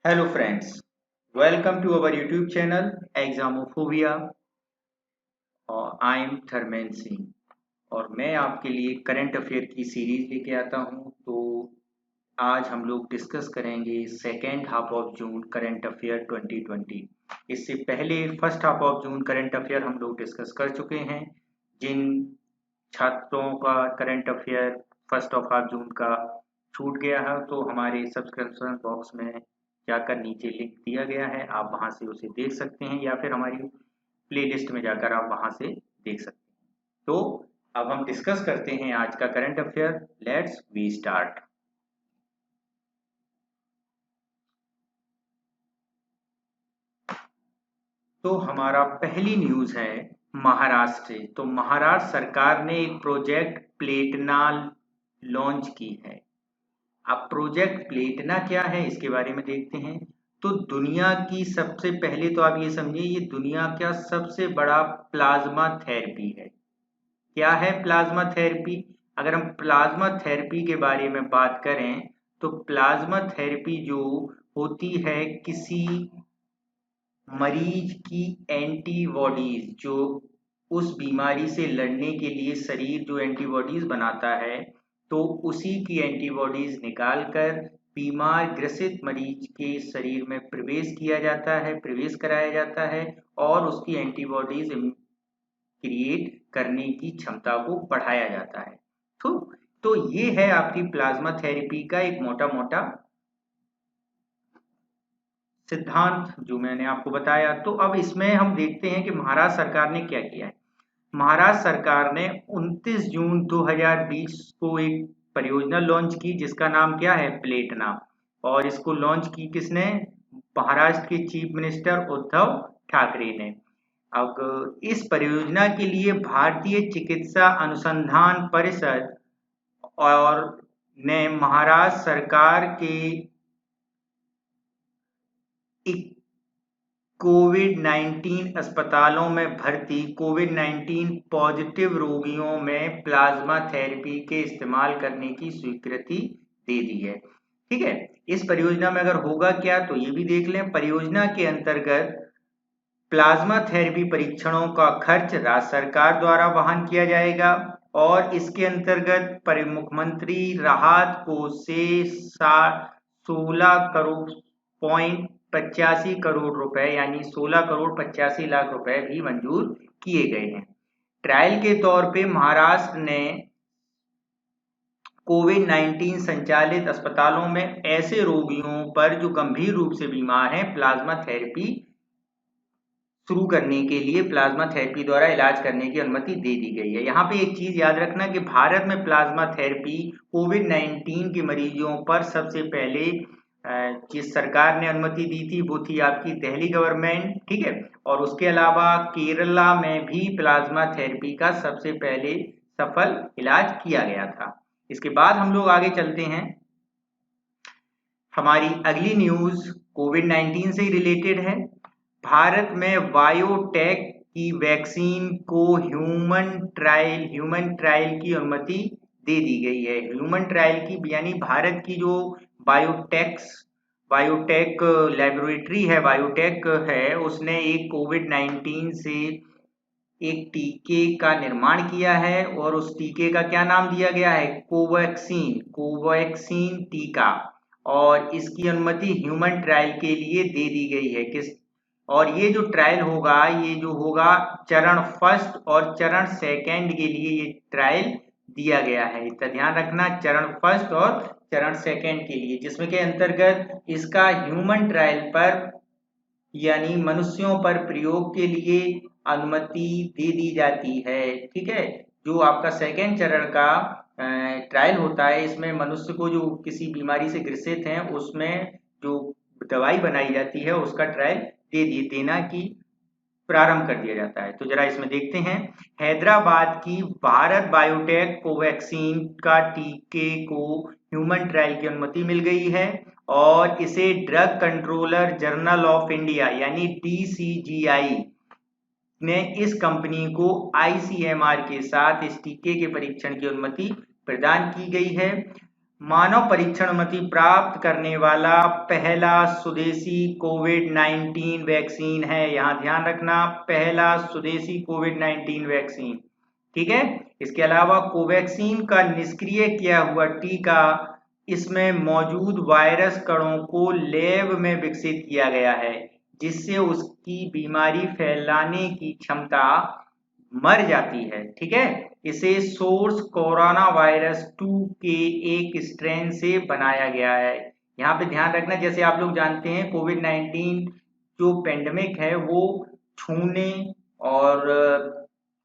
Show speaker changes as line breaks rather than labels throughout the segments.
Hello friends, welcome to our YouTube channel Examophobia और I am थरमैन Singh और मैं आपके लिए करंट अफेयर की सीरीज लेके आता हूँ। तो आज हम लोग डिस्कस करेंगे second half of June current affair 2020। इससे पहले first half of June current affair हम लोग डिस्कस कर चुके हैं। जिन छात्रों का current affair first of half June का छूट गया है तो हमारे सब्सक्रिप्शन बॉक्स में जाकर नीचे लिंक दिया गया है, आप वहां से उसे देख सकते हैं या फिर हमारी प्लेलिस्ट में जाकर आप वहां से देख सकते हैं। तो अब हम डिस्कस करते हैं आज का current affair. Let's we start. तो हमारा पहली न्यूज है महाराष्ट्र से। तो महाराष्ट्र सरकार ने एक प्रोजेक्ट प्लेटना लॉन्च की है। अब प्रोजेक्ट प्लेटना क्या है इसके बारे में देखते हैं। तो दुनिया की सबसे पहले तो आप ये समझिए, ये दुनिया का सबसे बड़ा प्लाज्मा थेरेपी है। क्या है प्लाज्मा थेरेपी? अगर हम प्लाज्मा थेरेपी के बारे में बात करें तो प्लाज्मा थेरेपी जो होती है किसी मरीज की एंटीबॉडीज, जो उस बीमारी से लड़ने के लिए शरीर जो एंटीबॉडीज बनाता है, तो उसी की एंटीबॉडीज निकालकर बीमार ग्रसित मरीज के शरीर में प्रवेश कराया जाता है और उसकी एंटीबॉडीज क्रिएट करने की क्षमता को बढ़ाया जाता है। तो तो ये है आपकी प्लाज्मा थेरेपी का एक मोटा मोटा सिद्धांत जो मैंने आपको बताया। तो अब इसमें हम देखते हैं कि महाराष्ट्र सरकार ने क्या किया है। महाराष्ट्र सरकार ने 29 जून 2020 को एक परियोजना लॉन्च की जिसका नाम क्या है, प्लेटना। और इसको लॉन्च की किसने? महाराष्ट्र के चीफ मिनिस्टर उद्धव ठाकरे ने। अब इस परियोजना के लिए भारतीय चिकित्सा अनुसंधान परिषद और ने महाराष्ट्र सरकार के कोविड 19 अस्पतालों में भर्ती कोविड 19 पॉजिटिव रोगियों में प्लाज्मा थेरेपी के इस्तेमाल करने की स्वीकृति दे दी है। ठीक है, इस परियोजना में अगर होगा क्या तो ये भी देख लें। परियोजना के अंतर्गत प्लाज्मा थेरेपी परीक्षणों का खर्च राज्य सरकार द्वारा वहन किया जाएगा और इसके अंतर्गत मुख्यमंत्री राहत कोष से 16 करोड़ 85 करोड़ रुपए यानी 16 करोड़ 85 लाख रुपए भी मंजूर किए गए हैं। ट्रायल के तौर पे महाराष्ट्र ने कोविड 19 संचालित अस्पतालों में ऐसे रोगियों पर जो गंभीर रूप से बीमार हैं प्लाज्मा थेरेपी शुरू करने के लिए प्लाज्मा थेरेपी द्वारा इलाज करने की अनुमति दे दी गई है। यहाँ पे एक चीज याद रखना कि भारत में प्लाज्मा थेरेपी कोविड 19 के मरीजों पर सबसे पहले जिस सरकार ने अनुमति दी थी वो थी आपकी दिल्ली गवर्नमेंट। ठीक है, और उसके अलावा केरला में भी प्लाज्मा थेरेपी का सबसे पहले सफल इलाज किया गया था। इसके बाद हम लोग आगे चलते हैं। हमारी अगली न्यूज कोविड 19 से रिलेटेड है। भारत में बायोटेक की वैक्सीन को ह्यूमन ट्रायल की अनुमति दे दी गई है। ह्यूमन ट्रायल की यानी भारत की जो बायोटेक लेबोरेटरी है, बायोटेक है, उसने एक कोविड 19 से एक टीके का निर्माण किया है और उस टीके का क्या नाम दिया गया है, कोवैक्सीन टीका। और इसकी अनुमति ह्यूमन ट्रायल के लिए दे दी गई है। और ये जो ट्रायल होगा ये जो होगा चरण फर्स्ट और चरण सेकंड के लिए ये ट्रायल दिया गया है। इसका ध्यान रखना, चरण फर्स्ट और चरण सेकंड के लिए, जिसमें के अंतर्गत इसका ह्यूमन ट्रायल पर यानी मनुष्यों पर प्रयोग के लिए अनुमति दे दी जाती है। ठीक है, जो आपका सेकेंड चरण का ट्रायल होता है इसमें मनुष्य को जो किसी बीमारी से ग्रसित हैं उसमें जो दवाई बनाई जाती है उसका ट्रायल देना की प्रारंभ कर दिया जाता है। तो जरा इसमें देखते हैं। हैदराबाद की भारत बायोटेक कोवैक्सीन का टीके को ह्यूमन ट्रायल की अनुमति मिल गई है और इसे drug controller journal of India यानी DCGI ने इस कंपनी को ICMR के साथ इस टीके के परीक्षण की अनुमति प्रदान की गई है। मानव परीक्षण अनुमति प्राप्त करने वाला पहला स्वदेशी कोविड-19 वैक्सीन है। यहाँ ध्यान रखना, पहला स्वदेशी कोविड-19 वैक्सीन। ठीक है। इसके अलावा कोवैक्सीन का निष्क्रिय किया हुआ टीका, इसमें मौजूद वायरस कणों को लैब में विकसित किया गया है, जिससे उसकी बीमारी फैलाने की क्षमता मर जाती है। ठीक है। इसे सोर्स कोरोना वायरस 2 के एक स्ट्रेन से बनाया गया है। यहाँ पे ध्यान रखना, जैसे आप लोग जानते हैं कोविड-19 जो पेंडेमिक है वो छूने और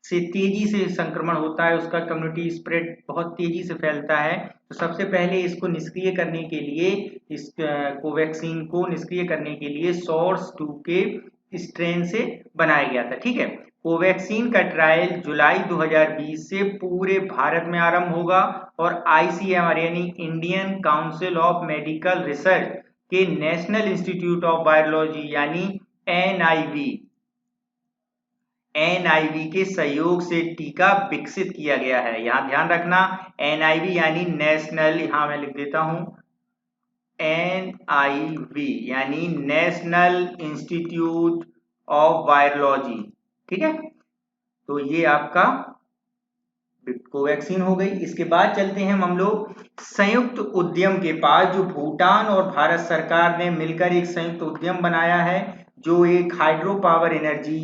से तेजी से संक्रमण होता है, उसका कम्युनिटी स्प्रेड बहुत तेजी से फैलता है। तो सबसे पहले इसको निष्क्रिय करने के लिए, इस कोवैक्सीन को निष्क्रिय करने के लिए सोर्स 2 के स्ट्रेन से बनाया गया था। ठीक है। कोवैक्सीन का ट्रायल जुलाई 2020 से पूरे भारत में आरंभ होगा और आईसीएमआर यानी Indian council of medical research के नेशनल इंस्टीट्यूट ऑफ वायरोलॉजी यानी एनआईवी के सहयोग से टीका विकसित किया गया है। यहाँ ध्यान रखना, एनआईवी यानी नेशनल, यहाँ मैं लिख देता हूं एनआईवी यानी नेशनल इंस्टीट्यूट ऑफ वायरोलॉजी। ठीक है। तो ये आपका कोवैक्सीन हो गई। इसके बाद चलते हैं हम लोग संयुक्त उद्यम के पास, जो भूटान और भारत सरकार ने मिलकर एक संयुक्त उद्यम बनाया है, जो एक हाइड्रो पावर एनर्जी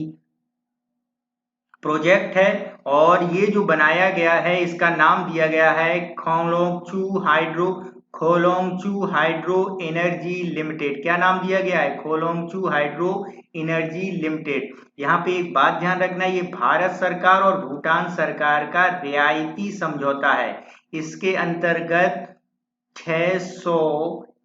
प्रोजेक्ट है। और ये जो बनाया गया है, इसका नाम दिया गया है खोलोंगचू हाइड्रो एनर्जी लिमिटेड। क्या नाम दिया गया है? Kholongchu hydro energy limited. यहाँ पे एक बात ध्यान रखना, ये भारत सरकार और भूटान सरकार का रियायती समझौता है। इसके अंतर्गत 600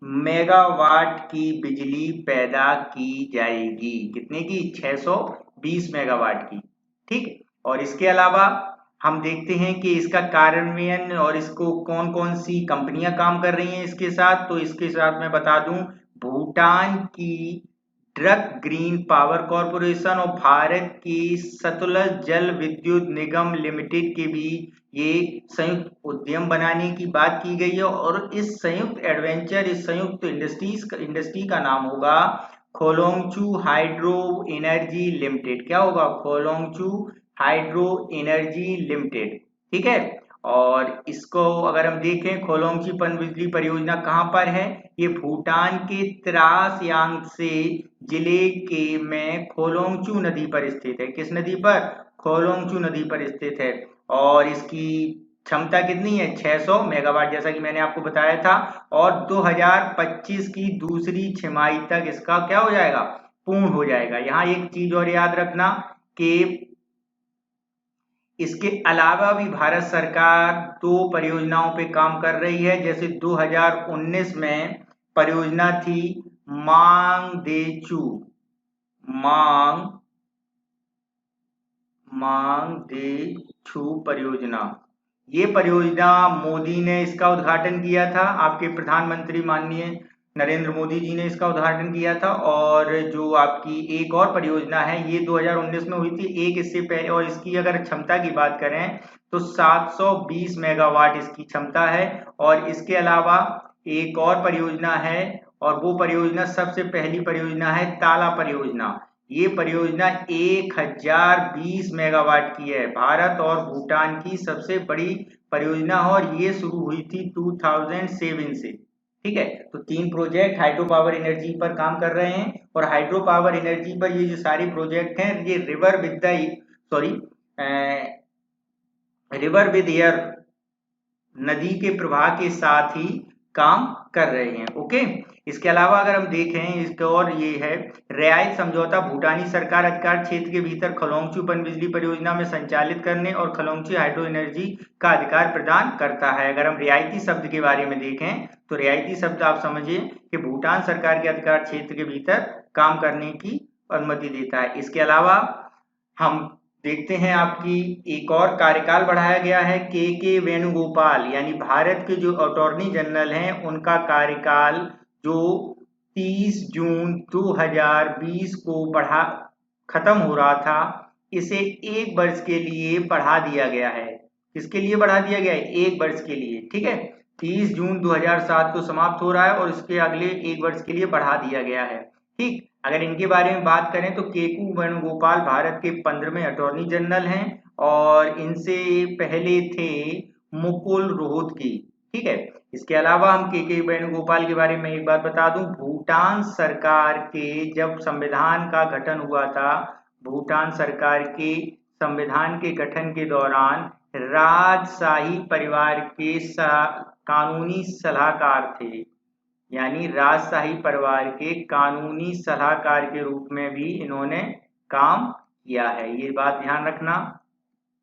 मेगावाट की बिजली पैदा की जाएगी। कितने की? 620 मेगावाट की। ठीक। और इसके अलावा हम देखते हैं कि इसका कार्यान्वयन और इसको कौन कौन सी कंपनियां काम कर रही हैं इसके साथ। तो इसके साथ मैं बता दूं, भूटान की ड्रग ग्रीन पावर कॉरपोरेशन और भारत की सतलज जल विद्युत निगम लिमिटेड के बीच ये संयुक्त उद्यम बनाने की बात की गई है। और इस संयुक्त इंडस्ट्री का नाम होगा खोलोंगचू हाइड्रो एनर्जी लिमिटेड। क्या होगा? Kholongchu hydro energy limited. ठीक है। और इसको अगर हम देखें, खोलोंगची पनबिजली परियोजना कहाँ पर है? ये भूटान के त्रास यांगसे जिले के में खोलोंगचू नदी पर स्थित है। किस नदी पर? खोलोंगचू नदी पर स्थित है। और इसकी क्षमता कितनी है? 600 मेगावाट, जैसा कि मैंने आपको बताया था। और 2025 की दूसरी छमाही तक इसका क्या हो जाएगा? पूर्ण हो जाएगा। यहाँ एक चीज और याद रखना कि इसके अलावा भी भारत सरकार 2 परियोजनाओं पे काम कर रही है। जैसे 2019 में परियोजना थी मांगदेछू परियोजना। ये परियोजना मोदी ने इसका उद्घाटन किया था, आपके प्रधानमंत्री माननीय नरेंद्र मोदी जी ने इसका उद्घाटन किया था। और जो आपकी एक और परियोजना है, ये 2019 में हुई थी, एक इससे पहले। और इसकी अगर क्षमता की बात करें तो 720 मेगावाट इसकी क्षमता है। और इसके अलावा एक और परियोजना है, और वो परियोजना सबसे पहली परियोजना है ताला परियोजना। ये परियोजना 1020 मेगावाट की है, भारत और भूटान की सबसे बड़ी परियोजना है। और ये शुरू हुई थी 2007 से। ठीक है। तो 3 प्रोजेक्ट हाइड्रो पावर एनर्जी पर काम कर रहे हैं। और हाइड्रो पावर एनर्जी पर ये जो सारे प्रोजेक्ट हैं, ये रिवर विद एयर नदी के प्रवाह के साथ ही काम कर रहे हैं। ओके। इसके अलावा अगर हम देखें, इसका और ये है रियायत समझौता, भूटानी सरकार अधिकार क्षेत्र के भीतर खलोंगचू पनबिजली परियोजना में संचालित करने और खलोंगची हाइड्रो एनर्जी का अधिकार प्रदान करता है। अगर हम रियायती शब्द के बारे में देखें तो रियायती शब्द आप समझिए कि भूटान सरकार के अधिकार क्षेत्र के भीतर काम करने की अनुमति देता है। इसके अलावा हम देखते हैं आपकी एक और कार्यकाल बढ़ाया गया है। के वेणुगोपाल यानी भारत के जो अटॉर्नी जनरल हैं, उनका कार्यकाल जो 30 जून 2020 को खत्म हो रहा था, इसे 1 वर्ष के लिए बढ़ा दिया गया है। किसके लिए बढ़ा दिया गया है? 1 वर्ष के लिए। ठीक है।
30
जून 2007 को समाप्त हो रहा है और इसके अगले 1 वर्ष के लिए बढ़ा दिया गया है। ठीक, अगर इनके बारे में बात करें तो केकू वेणुगोपाल भारत के 15वें अटॉर्नी जनरल हैं और इनसे पहले थे मुकुल रोहतगी। ठीक है, इसके अलावा हम के वेणुगोपाल के बारे में एक बात बता दूं, भूटान सरकार के जब संविधान का गठन हुआ था, भूटान सरकार के संविधान के गठन के दौरान राजशाही परिवार के कानूनी सलाहकार थे, यानी राजशाही परिवार के कानूनी सलाहकार के रूप में भी इन्होंने काम किया है, ये बात ध्यान रखना।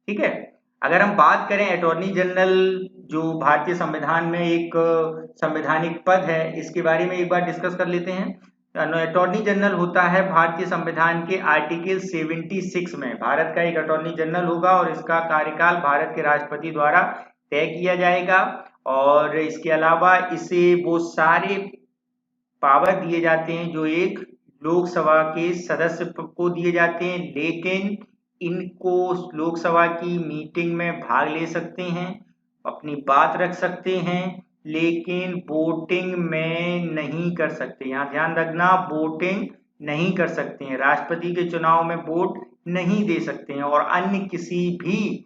ठीक है, अगर हम बात करें अटॉर्नी जनरल जो भारतीय संविधान में एक संवैधानिक पद है, इसके बारे में एक बार डिस्कस कर लेते हैं। अटॉर्नी जनरल होता है भारतीय संविधान के आर्टिकल 76 में, भारत का एक अटॉर्नी जनरल होगा और इसका कार्यकाल भारत के राष्ट्रपति द्वारा तय किया जाएगा और इसके अलावा इसे वो सारे पावर दिए जाते हैं जो एक लोकसभा के सदस्य को दिए जाते हैं, लेकिन इनको लोकसभा की मीटिंग में भाग ले सकते हैं, अपनी बात रख सकते हैं, लेकिन वोटिंग में नहीं कर सकते। यहाँ ध्यान रखना, वोटिंग नहीं कर सकते हैं, राष्ट्रपति के चुनाव में वोट नहीं दे सकते हैं और अन्य किसी भी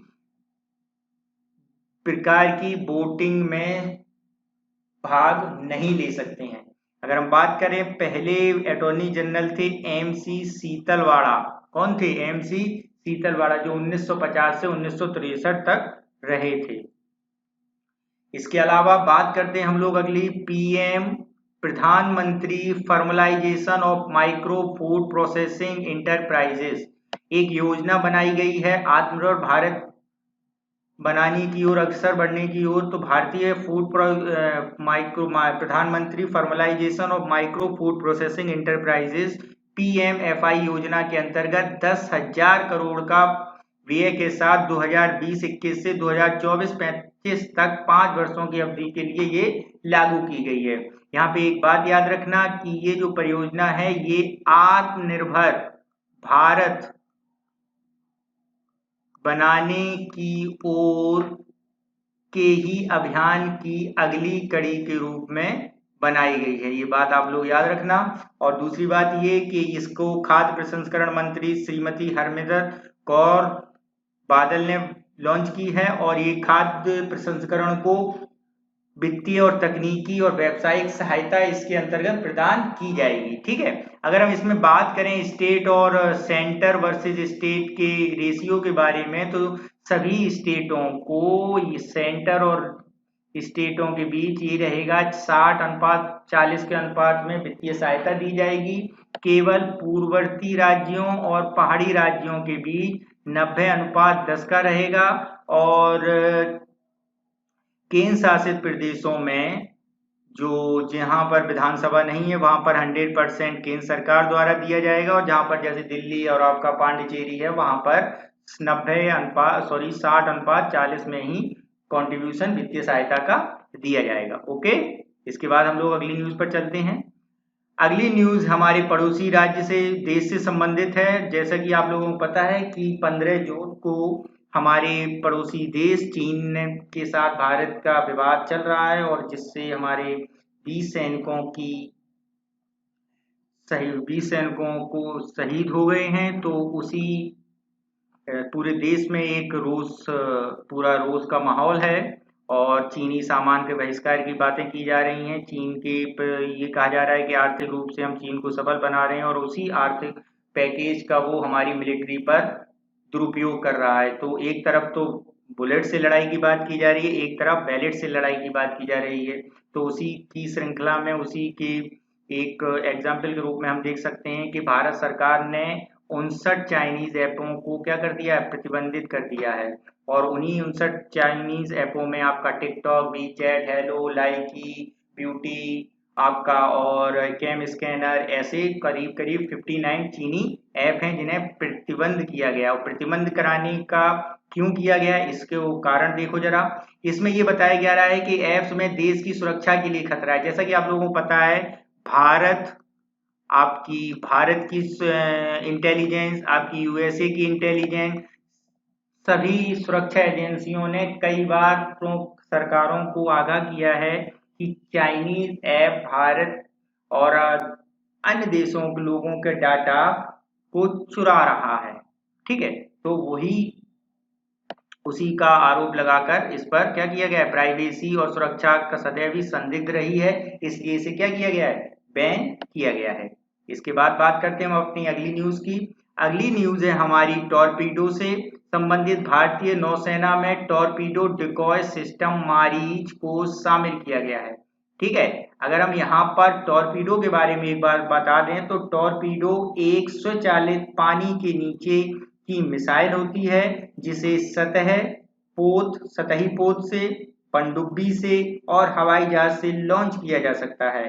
प्रकार की वोटिंग में भाग नहीं ले सकते हैं। अगर हम बात करें, पहले अटॉर्नी जनरल थे MC सीतलवाड़ा। कौन थे? MC सीतलवाड़ा, जो 1950 से 1963 तक रहे थे। इसके अलावा बात करते हैं हम लोग अगली PM, प्रधानमंत्री formalisation of micro food processing enterprises. एक योजना बनाई गई है आत्मनिर्भर भारत बनाने की ओर, अग्रसर बढ़ने की ओर। तो भारतीय फूड प्रधानमंत्री formalisation of micro food processing enterprises PMFI योजना के अंतर्गत 10,000 करोड़ का व्यय के साथ 2020-21 से 2024-25 तक 5 वर्षों की अवधि के लिए ये लागू की गई है। यहाँ पे एक बात याद रखना कि ये जो परियोजना है ये आत्मनिर्भर भारत बनाने की ओर के ही अभियान की अगली कड़ी के रूप में बनाई गई है, ये बात आप लोग याद रखना। और दूसरी बात ये कि इसको खाद्य प्रसंस्करण मंत्री श्रीमती हरसिमरत कौर बादल ने लॉन्च की है और ये खाद्य प्रसंस्करण को वित्तीय और तकनीकी और व्यावसायिक सहायता इसके अंतर्गत प्रदान की जाएगी। ठीक है, अगर हम इसमें बात करें स्टेट और सेंटर वर्सेस स्टेट के रेशियो के बारे में, तो सभी स्टेटों को सेंटर और स्टेटों के बीच ये रहेगा 60:40 के अनुपात में वित्तीय सहायता दी जाएगी। केवल पूर्ववर्ती राज्यों और पहाड़ी राज्यों के बीच 90:10 का रहेगा और केंद्र शासित प्रदेशों में जो जहां पर विधानसभा नहीं है वहां पर 100% केंद्र सरकार द्वारा दिया जाएगा और जहां पर जैसे दिल्ली और आपका पांडिचेरी है वहां पर 60:40 में ही कंट्रीब्यूशन वित्तीय सहायता का दिया जाएगा। ओके, इसके बाद हम लोग अगली न्यूज पर चलते हैं। अगली न्यूज हमारे पड़ोसी राज्य से, देश से संबंधित है। जैसा कि आप लोगों को पता है कि 15 जून को हमारे पड़ोसी देश चीन के साथ भारत का विवाद चल रहा है और जिससे हमारे 20 सैनिकों की 20 सैनिकों को शहीद हो गए हैं। तो उसी पूरे देश में एक पूरा रोष का माहौल है और चीनी सामान के बहिष्कार की बातें की जा रही हैं। चीन के ये कहा जा रहा है कि आर्थिक रूप से हम चीन को सबल बना रहे हैं और उसी आर्थिक पैकेज का वो हमारी मिलिट्री पर दुरुपयोग कर रहा है। तो एक तरफ तो बुलेट से लड़ाई की बात की जा रही है, एक तरफ बैलेट से लड़ाई की बात की जा रही है। तो उसी की श्रृंखला में, उसी के एक एग्जाम्पल के रूप में हम देख सकते हैं कि भारत सरकार ने 59 चाइनीज ऐपों को क्या कर दिया है? प्रतिबंधित कर दिया है। और उन्हीं 59 चाइनीज ऐपों में आपका टिकटॉक, वीचैट, हेलो, लाइकी, ब्यूटी आपका और कैम स्कैनर, ऐसे करीब करीब 59 चीनी ऐप हैं जिन्हें प्रतिबंध किया गया। और प्रतिबंध कराने का क्यों किया गया, इसके वो कारण देखो जरा। इसमें ये बताया जा रहा है कि ऐप्स में देश की सुरक्षा के लिए खतरा है। जैसा कि आप लोगों को पता है, भारत की इंटेलिजेंस, आपकी USA की इंटेलिजेंस सभी सुरक्षा एजेंसियों ने कई बार प्रमुख सरकारों को आगाह किया है कि चाइनीज ऐप भारत और अन्य देशों के लोगों के डाटा को चुरा रहा है। ठीक है, तो वही उसी का आरोप लगाकर इस पर क्या किया गया है, प्राइवेसी और सुरक्षा का सदैव ही संदिग्ध रही है, इसलिए इसे क्या किया गया है, बैन किया गया है। इसके बाद बात करते हैं हम अपनी अगली न्यूज की। अगली न्यूज है हमारी टॉर्पीडो से संबंधित। भारतीय नौसेना में टॉर्पीडो डिकॉय सिस्टम मारीच को शामिल किया गया है। ठीक है, अगर हम यहाँ पर टॉर्पीडो के बारे में एक बार बता दें तो टॉर्पीडो एक स्वचालित पानी के नीचे की मिसाइल होती है जिसे सतही पोत से, पनडुब्बी से और हवाई जहाज से लॉन्च किया जा सकता है।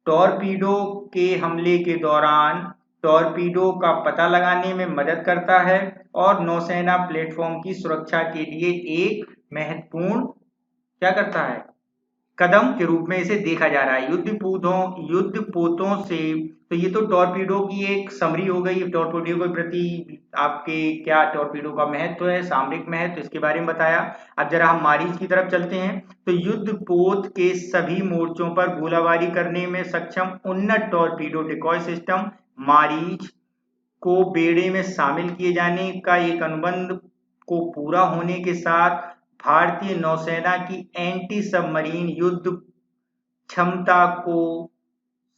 टॉर्पीडो के हमले के दौरान टॉर्पीडो का पता लगाने में मदद करता है और नौसेना प्लेटफॉर्म की सुरक्षा के लिए एक महत्वपूर्ण क्या करता है, कदम के रूप में इसे देखा जा रहा है। युद्ध पोतों से, तो ये तो टॉर्पीडो की एक समरी हो गई। टॉर्पीडो के प्रति आपके क्या टॉर्पीडो का महत्व है, सामरिक महत्व, इसके बारे में बताया। अब जरा हम मारीच की तरफ चलते हैं। तो युद्ध पोत के सभी मोर्चों पर गोलाबारी करने में सक्षम उन्नत टॉर्पीडो डिकॉय सिस्टम मारीच को बेड़े में शामिल किए जाने का एक अनुबंध को पूरा होने के साथ भारतीय नौसेना की एंटी सबमरीन युद्ध क्षमता को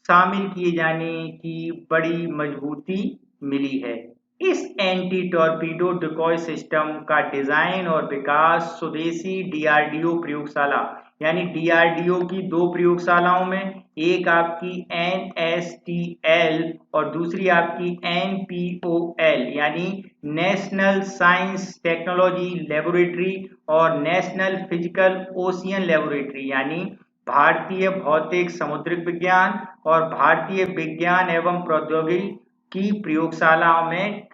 शामिल किए जाने की बड़ी मजबूती मिली है। इस एंटी टॉर्पीडो डिकॉय सिस्टम का डिजाइन और विकास स्वदेशी डीआरडीओ प्रयोगशाला यानी डीआरडीओ की दो प्रयोगशालाओं में, एक आपकी एनएसटीएल और दूसरी आपकी एनपीओएल यानी नेशनल साइंस टेक्नोलॉजी लेबोरेटरी और नेशनल फिजिकल ओशियन लेबोरेटरी यानी भारतीय भौतिक समुद्रिक विज्ञान और भारतीय विज्ञान एवं प्रौद्योगिकी की प्रयोगशालाओं में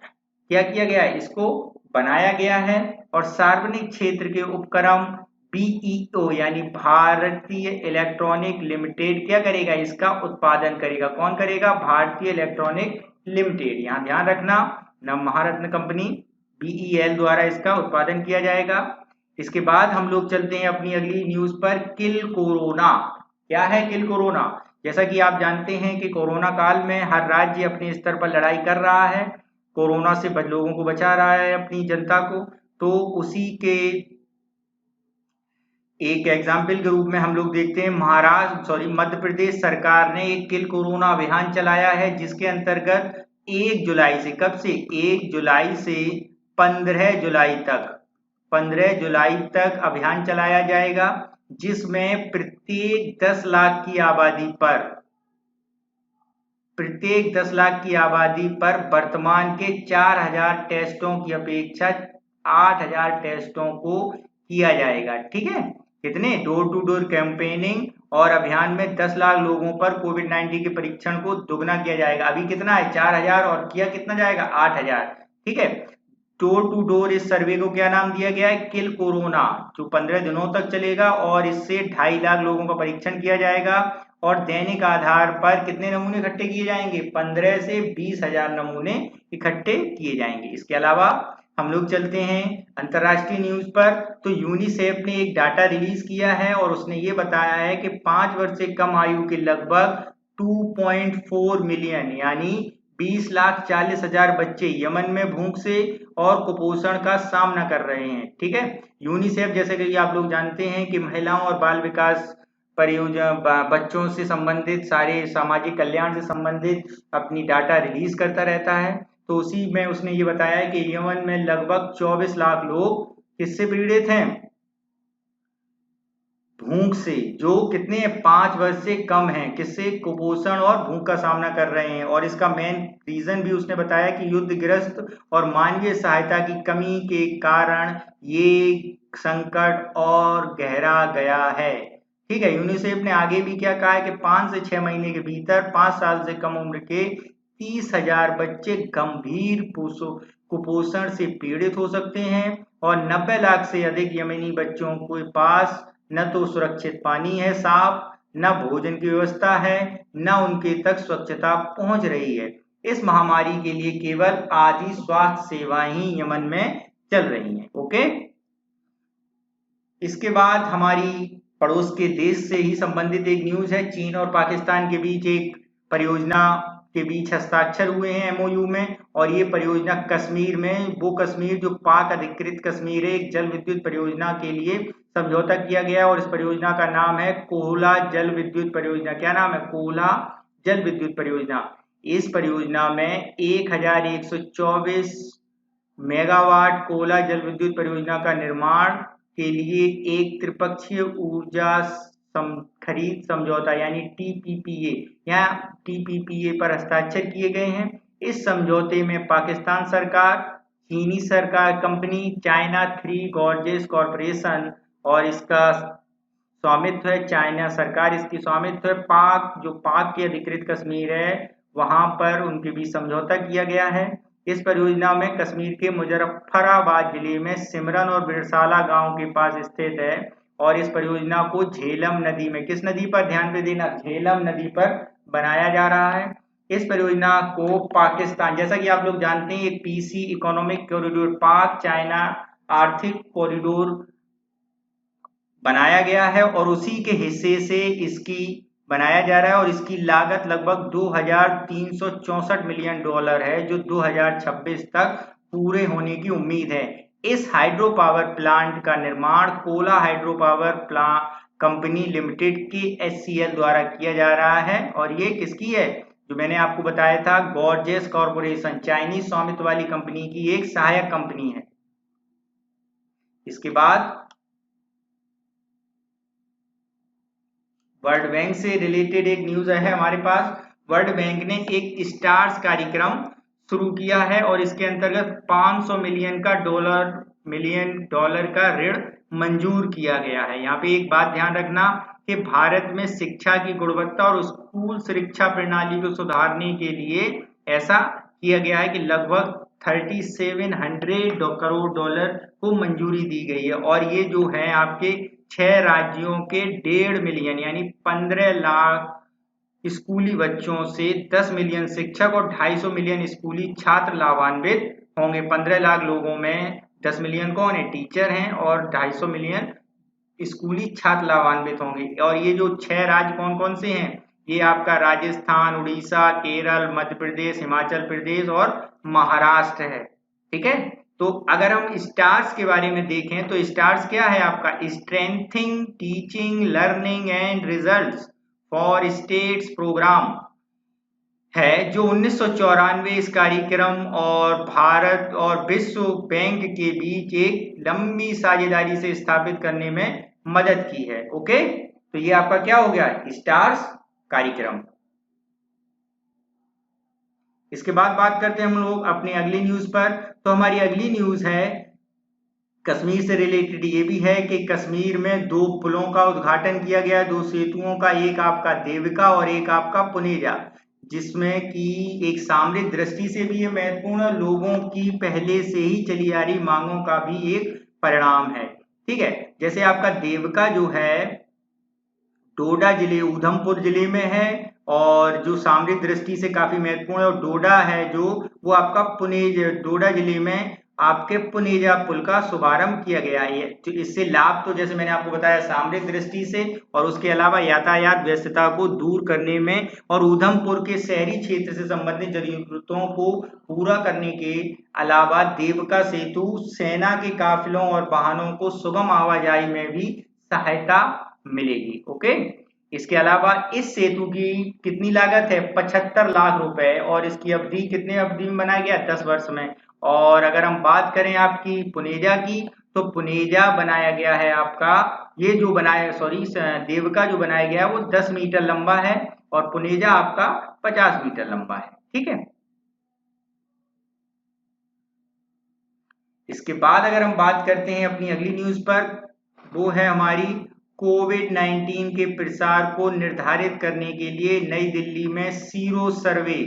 क्या किया गया है, इसको बनाया गया है। और सार्वजनिक क्षेत्र के उपक्रम बीईओ यानी भारतीय इलेक्ट्रॉनिक लिमिटेड क्या करेगा, इसका उत्पादन करेगा। कौन करेगा, भारतीय इलेक्ट्रॉनिक लिमिटेड। यहाँ ध्यान रखना, नव महारत्न कंपनी बीईएल द्वारा इसका उत्पादन किया जाएगा। इसके बाद हम लोग चलते हैं अपनी अगली न्यूज पर। Kill corona. क्या है किल कोरोना? जैसा कि आप जानते हैं कि कोरोना काल में हर राज्य अपने स्तर पर लड़ाई कर रहा है, कोरोना से लोगों को बचा रहा है, अपनी जनता को। तो उसी के एक एग्जाम्पल के रूप में हम लोग देखते हैं मध्य प्रदेश सरकार ने एक किल कोरोना अभियान चलाया है जिसके अंतर्गत 1 जुलाई से, कब से, 1 जुलाई से 15 जुलाई तक अभियान चलाया जाएगा जिसमें प्रत्येक 10 लाख की आबादी पर वर्तमान के 4000 टेस्टों की अपेक्षा 8000 टेस्टों को किया जाएगा। ठीक है, कितने, डोर टू डोर कैंपेनिंग और अभियान में 10 लाख लोगों पर कोविड-19 के परीक्षण को दोगुना किया जाएगा। अभी कितना है, 4000, और किया कितना जाएगा, 8000। ठीक है, डोर टू डोर इस सर्वे को क्या नाम दिया गया है, किल कोरोना, जो 15 दिनों तक चलेगा और इससे 2.5 लाख लोगों का परीक्षण किया जाएगा और दैनिक आधार पर कितने नमूने इकट्ठे किए जाएंगे, 15 से 20,000 नमूने इकट्ठे किए जाएंगे। इसके अलावा हम लोग चलते हैं अंतर्राष्ट्रीय न्यूज पर। तो यूनिसेफ ने एक डाटा रिलीज किया है और उसने ये बताया है कि 5 वर्ष से कम आयु के लगभग 2.4 मिलियन यानी 20,40,000 बच्चे यमन में भूख से और कुपोषण का सामना कर रहे हैं। ठीक है, यूनिसेफ जैसे कि आप लोग जानते हैं कि महिलाओं और बाल विकास परियोजना, बच्चों से संबंधित, सारे सामाजिक कल्याण से संबंधित अपनी डाटा रिलीज करता रहता है। तो उसी में उसने ये बताया है कि यमन में लगभग 24 लाख लोग किससे पीड़ित हैं, भूख से, जो कितने 5 वर्ष से कम हैं, किससे, कुपोषण और भूख का सामना कर रहे हैं। और इसका मेन रीजन भी उसने बताया कि युद्धग्रस्त और मानवीय सहायता की कमी के कारण ये संकट और गहरा गया है। ठीक है, यूनिसेफ ने आगे भी क्या कहा है कि 5 से 6 महीने के भीतर 5 साल से कम उम्र के 30,000 बच्चे गंभीर कुपोषण से पीड़ित हो सकते हैं और 90 लाख से अधिक यमनी बच्चों के पास न तो सुरक्षित पानी है साफ, न भोजन की व्यवस्था है, न उनके तक स्वच्छता पहुंच रही है। इस महामारी के लिए केवल आधी स्वास्थ्य सेवाएं ही यमन में चल रही हैं। ओके। ओके। इसके बाद हमारी पड़ोस के देश से ही संबंधित एक न्यूज है। चीन और पाकिस्तान के बीच एक परियोजना के बीच हस्ताक्षर हुए हैं एमओयू में, और ये परियोजना कश्मीर में, वो कश्मीर जो पाक अधिकृत कश्मीर है, एक जल विद्युत परियोजना के लिए समझौता किया गया, और इस परियोजना का नाम है कोहला जल विद्युत परियोजना। क्या नाम है? कोहला जल विद्युत परियोजना। इस परियोजना में 1124 मेगावाट कोयला जल विद्युत परियोजना का निर्माण के लिए एक त्रिपक्षीय ऊर्जा खरीद समझौता यानी टीपीपीए या टीपीपीए पर हस्ताक्षर किए गए हैं। इस समझौते में पाकिस्तान सरकार, चीनी सरकार कंपनी चाइना 3 गॉर्जेस कॉरपोरेशन, और इसका स्वामित्व है चाइना सरकार, इसकी स्वामित्व है पाक, जो पाक के अधिकृत कश्मीर है वहां पर उनके बीच समझौता किया गया है। इस परियोजना में कश्मीर के मुजफ्फराबाद जिले में सिमरन और बिरसाला गांव के पास स्थित है, और इस परियोजना को झेलम नदी में, किस नदी पर ध्यान पे देना, झेलम नदी पर बनाया जा रहा है। इस परियोजना को पाकिस्तान, जैसा कि आप लोग जानते हैं, एक पीसी इकोनॉमिक कॉरिडोर, पाक चाइना आर्थिक कॉरिडोर बनाया गया है, और उसी के हिस्से से इसकी बनाया जा रहा है, और इसकी लागत लगभग $2364 मिलियन है, जो 2026 तक पूरे होने की उम्मीद है। इस हाइड्रो पावर प्लांट का निर्माण Cola hydro power plant company limited के HCL द्वारा किया जा रहा है, और ये किसकी है? जो मैंने आपको बताया था, गॉर्जेस कॉरपोरेशन, चाइनीज स्वामित्व वाली कंपनी की एक सहायक कंपनी है। इसके बाद वर्ल्ड बैंक से रिलेटेड एक न्यूज है हमारे पास। वर्ल्ड बैंक ने एक स्टार्स कार्यक्रम शुरू किया है, और इसके अंतर्गत 500 मिलियन डॉलर का ऋण मंजूर किया गया है। यहाँ पे एक बात ध्यान रखना कि भारत में शिक्षा की गुणवत्ता और स्कूल शिक्षा प्रणाली को सुधारने के लिए ऐसा किया गया है कि लगभग 3700 करोड़ डॉलर को मंजूरी दी गई है, और ये जो है आपके 6 राज्यों के 1.5 मिलियन यानी 15 लाख स्कूली बच्चों से 10 मिलियन शिक्षक और 250 मिलियन स्कूली छात्र लाभान्वित होंगे। 15 लाख लोगों में 10 मिलियन कौन है? टीचर हैं, और 250 मिलियन स्कूली छात्र लाभान्वित होंगे। और ये जो 6 राज्य कौन कौन से हैं? ये आपका राजस्थान, उड़ीसा, केरल, मध्य प्रदेश, हिमाचल प्रदेश और महाराष्ट्र है। ठीक है, तो अगर हम स्टार्स के बारे में देखें तो स्टार्स क्या है आपका? Strengthening teaching learning and results for states programme है, जो 1994 इस कार्यक्रम और भारत और विश्व बैंक के बीच एक लंबी साझेदारी से स्थापित करने में मदद की है। ओके, तो ये आपका क्या हो गया? स्टार्स कार्यक्रम। इसके बाद बात करते हैं हम लोग अपनी अगली न्यूज पर। तो हमारी अगली न्यूज है कश्मीर से रिलेटेड, ये भी है कि कश्मीर में 2 पुलों का उद्घाटन किया गया, 2 सेतुओं का, एक आपका देविका और एक आपका पुनेजा, जिसमें कि एक सामरिक दृष्टि से भी ये महत्वपूर्ण, लोगों की पहले से ही चली आ रही मांगों का भी एक परिणाम है। ठीक है, जैसे आपका देविका जो है डोडा जिले, उधमपुर जिले में है, और जो सामरिक दृष्टि से काफी महत्वपूर्ण है, और डोडा है जो वो आपका डोडा जिले में आपके पुनेजा पुल का शुभारंभ किया गया है। तो इससे लाभ तो जैसे मैंने आपको बताया सामरिक दृष्टि से, और उसके अलावा यातायात व्यस्तता को दूर करने में और उधमपुर के शहरी क्षेत्र से संबंधित जरूरतों को पूरा करने के अलावा देविका सेतु सेना के काफिलों और वाहनों को सुगम आवाजाही में भी सहायता मिलेगी। ओके, इसके अलावा इस सेतु की कितनी लागत है? 75 लाख रुपए, और इसकी अवधि कितने अवधि में बनाया गया? 10 वर्ष में। और अगर हम बात करें आपकी पुनेजा की, तो पुनेजा बनाया गया है आपका, ये जो बनाया देविका जो बनाया गया है वो 10 मीटर लंबा है, और पुनेजा आपका 50 मीटर लंबा है। ठीक है, इसके बाद अगर हम बात करते हैं अपनी अगली न्यूज पर, वो है हमारी कोविड-19 के प्रसार को निर्धारित करने के लिए नई दिल्ली में सीरो सर्वे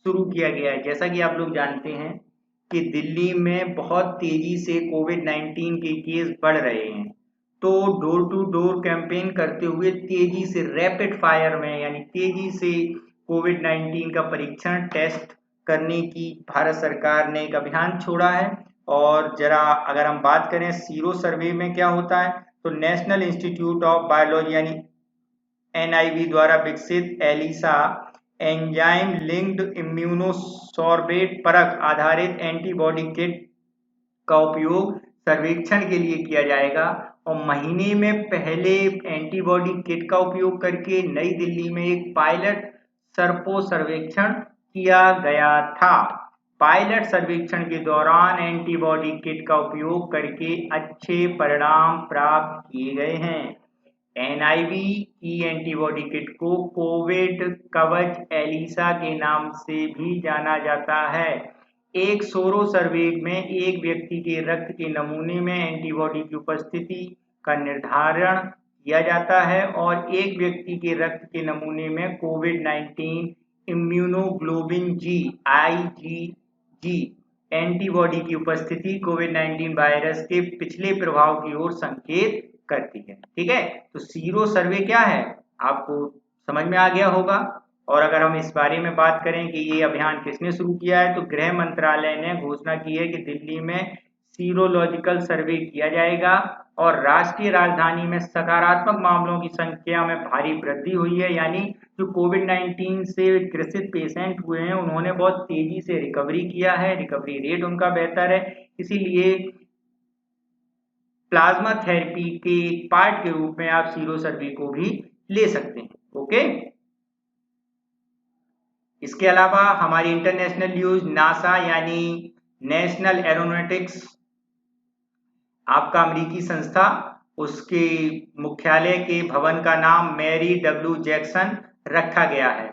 शुरू किया गया है। जैसा कि आप लोग जानते हैं कि दिल्ली में बहुत तेजी से कोविड-19 के केस बढ़ रहे हैं, तो डोर टू डोर कैंपेन करते हुए तेजी से रैपिड फायर में यानी तेजी से कोविड-19 का परीक्षण टेस्ट करने की भारत सरकार ने एक अभियान छोड़ा है। और जरा अगर हम बात करें सीरो सर्वे में क्या होता है, तो नेशनल इंस्टीट्यूट ऑफ बायोलॉजी यानी NIB द्वारा विकसित एलिसा एंजाइम लिंक्ड इम्यूनोसॉर्बेट परख आधारित एंटीबॉडी किट का उपयोग सर्वेक्षण के लिए किया जाएगा। और महीने में पहले एंटीबॉडी किट का उपयोग करके नई दिल्ली में एक पायलट सर्पो सर्वेक्षण किया गया था। पायलट सर्वेक्षण के दौरान एंटीबॉडी किट का उपयोग करके अच्छे परिणाम प्राप्त किए गए हैं। NIV की एंटीबॉडी किट को कोविड कवच एलिसा के नाम से भी जाना जाता है। एक सोरो सर्वे में एक व्यक्ति के रक्त के नमूने में एंटीबॉडी की उपस्थिति का निर्धारण किया जाता है और एक व्यक्ति के रक्त के नमूने में कोविड-19 इम्यूनोग्लोबिन जी IgG एंटीबॉडी की उपस्थिति कोविड-19 वायरस के पिछले प्रभाव की ओर संकेत करती है। ठीक है, तो सीरो सर्वे क्या है आपको समझ में आ गया होगा। और अगर हम इस बारे में बात करें कि ये अभियान किसने शुरू किया है, तो गृह मंत्रालय ने घोषणा की है कि दिल्ली में सीरोलॉजिकल सर्वे किया जाएगा और राष्ट्रीय राजधानी में सकारात्मक मामलों की संख्या में भारी वृद्धि हुई है। यानी जो कोविड-19 से ग्रसित पेशेंट हुए हैं उन्होंने बहुत तेजी से रिकवरी किया है, रिकवरी रेट उनका बेहतर है, इसीलिए प्लाज्मा थेरेपी के एक पार्ट के रूप में आप सीरो सर्वे को भी ले सकते हैं। ओके, इसके अलावा हमारी इंटरनेशनल न्यूज नासा यानी नेशनल एरोनॉटिक्स आपका अमेरिकी संस्था, उसके मुख्यालय के भवन का नाम मैरी डब्ल्यू जैक्सन रखा गया है।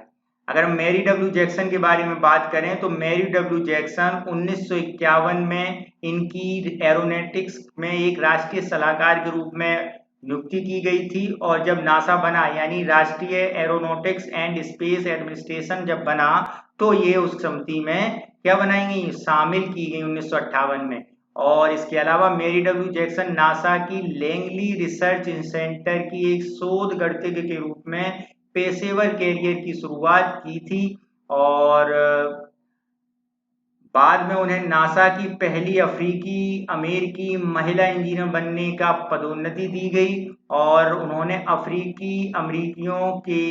अगर हम मैरी डब्ल्यू जैक्सन के बारे में बात करें तो मैरी डब्ल्यू जैक्सन 1951 में इनकी एरोनॉटिक्स में एक राष्ट्रीय सलाहकार के रूप में नियुक्ति की गई थी और जब नासा बना यानी राष्ट्रीय एरोनॉटिक्स एंड स्पेस एडमिनिस्ट्रेशन जब बना तो ये उस समिति में क्या बनाई गई, शामिल की गई 1958 में। और इसके अलावा मैरी डब्ल्यू जैक्सन नासा की लैंगली रिसर्च सेंटर की एक शोधकर्ता के रूप में पेशेवर कैरियर की शुरुआत की थी और बाद में उन्हें नासा की पहली अफ्रीकी अमेरिकी महिला इंजीनियर बनने का पदोन्नति दी गई और उन्होंने अफ्रीकी अमेरिकियों के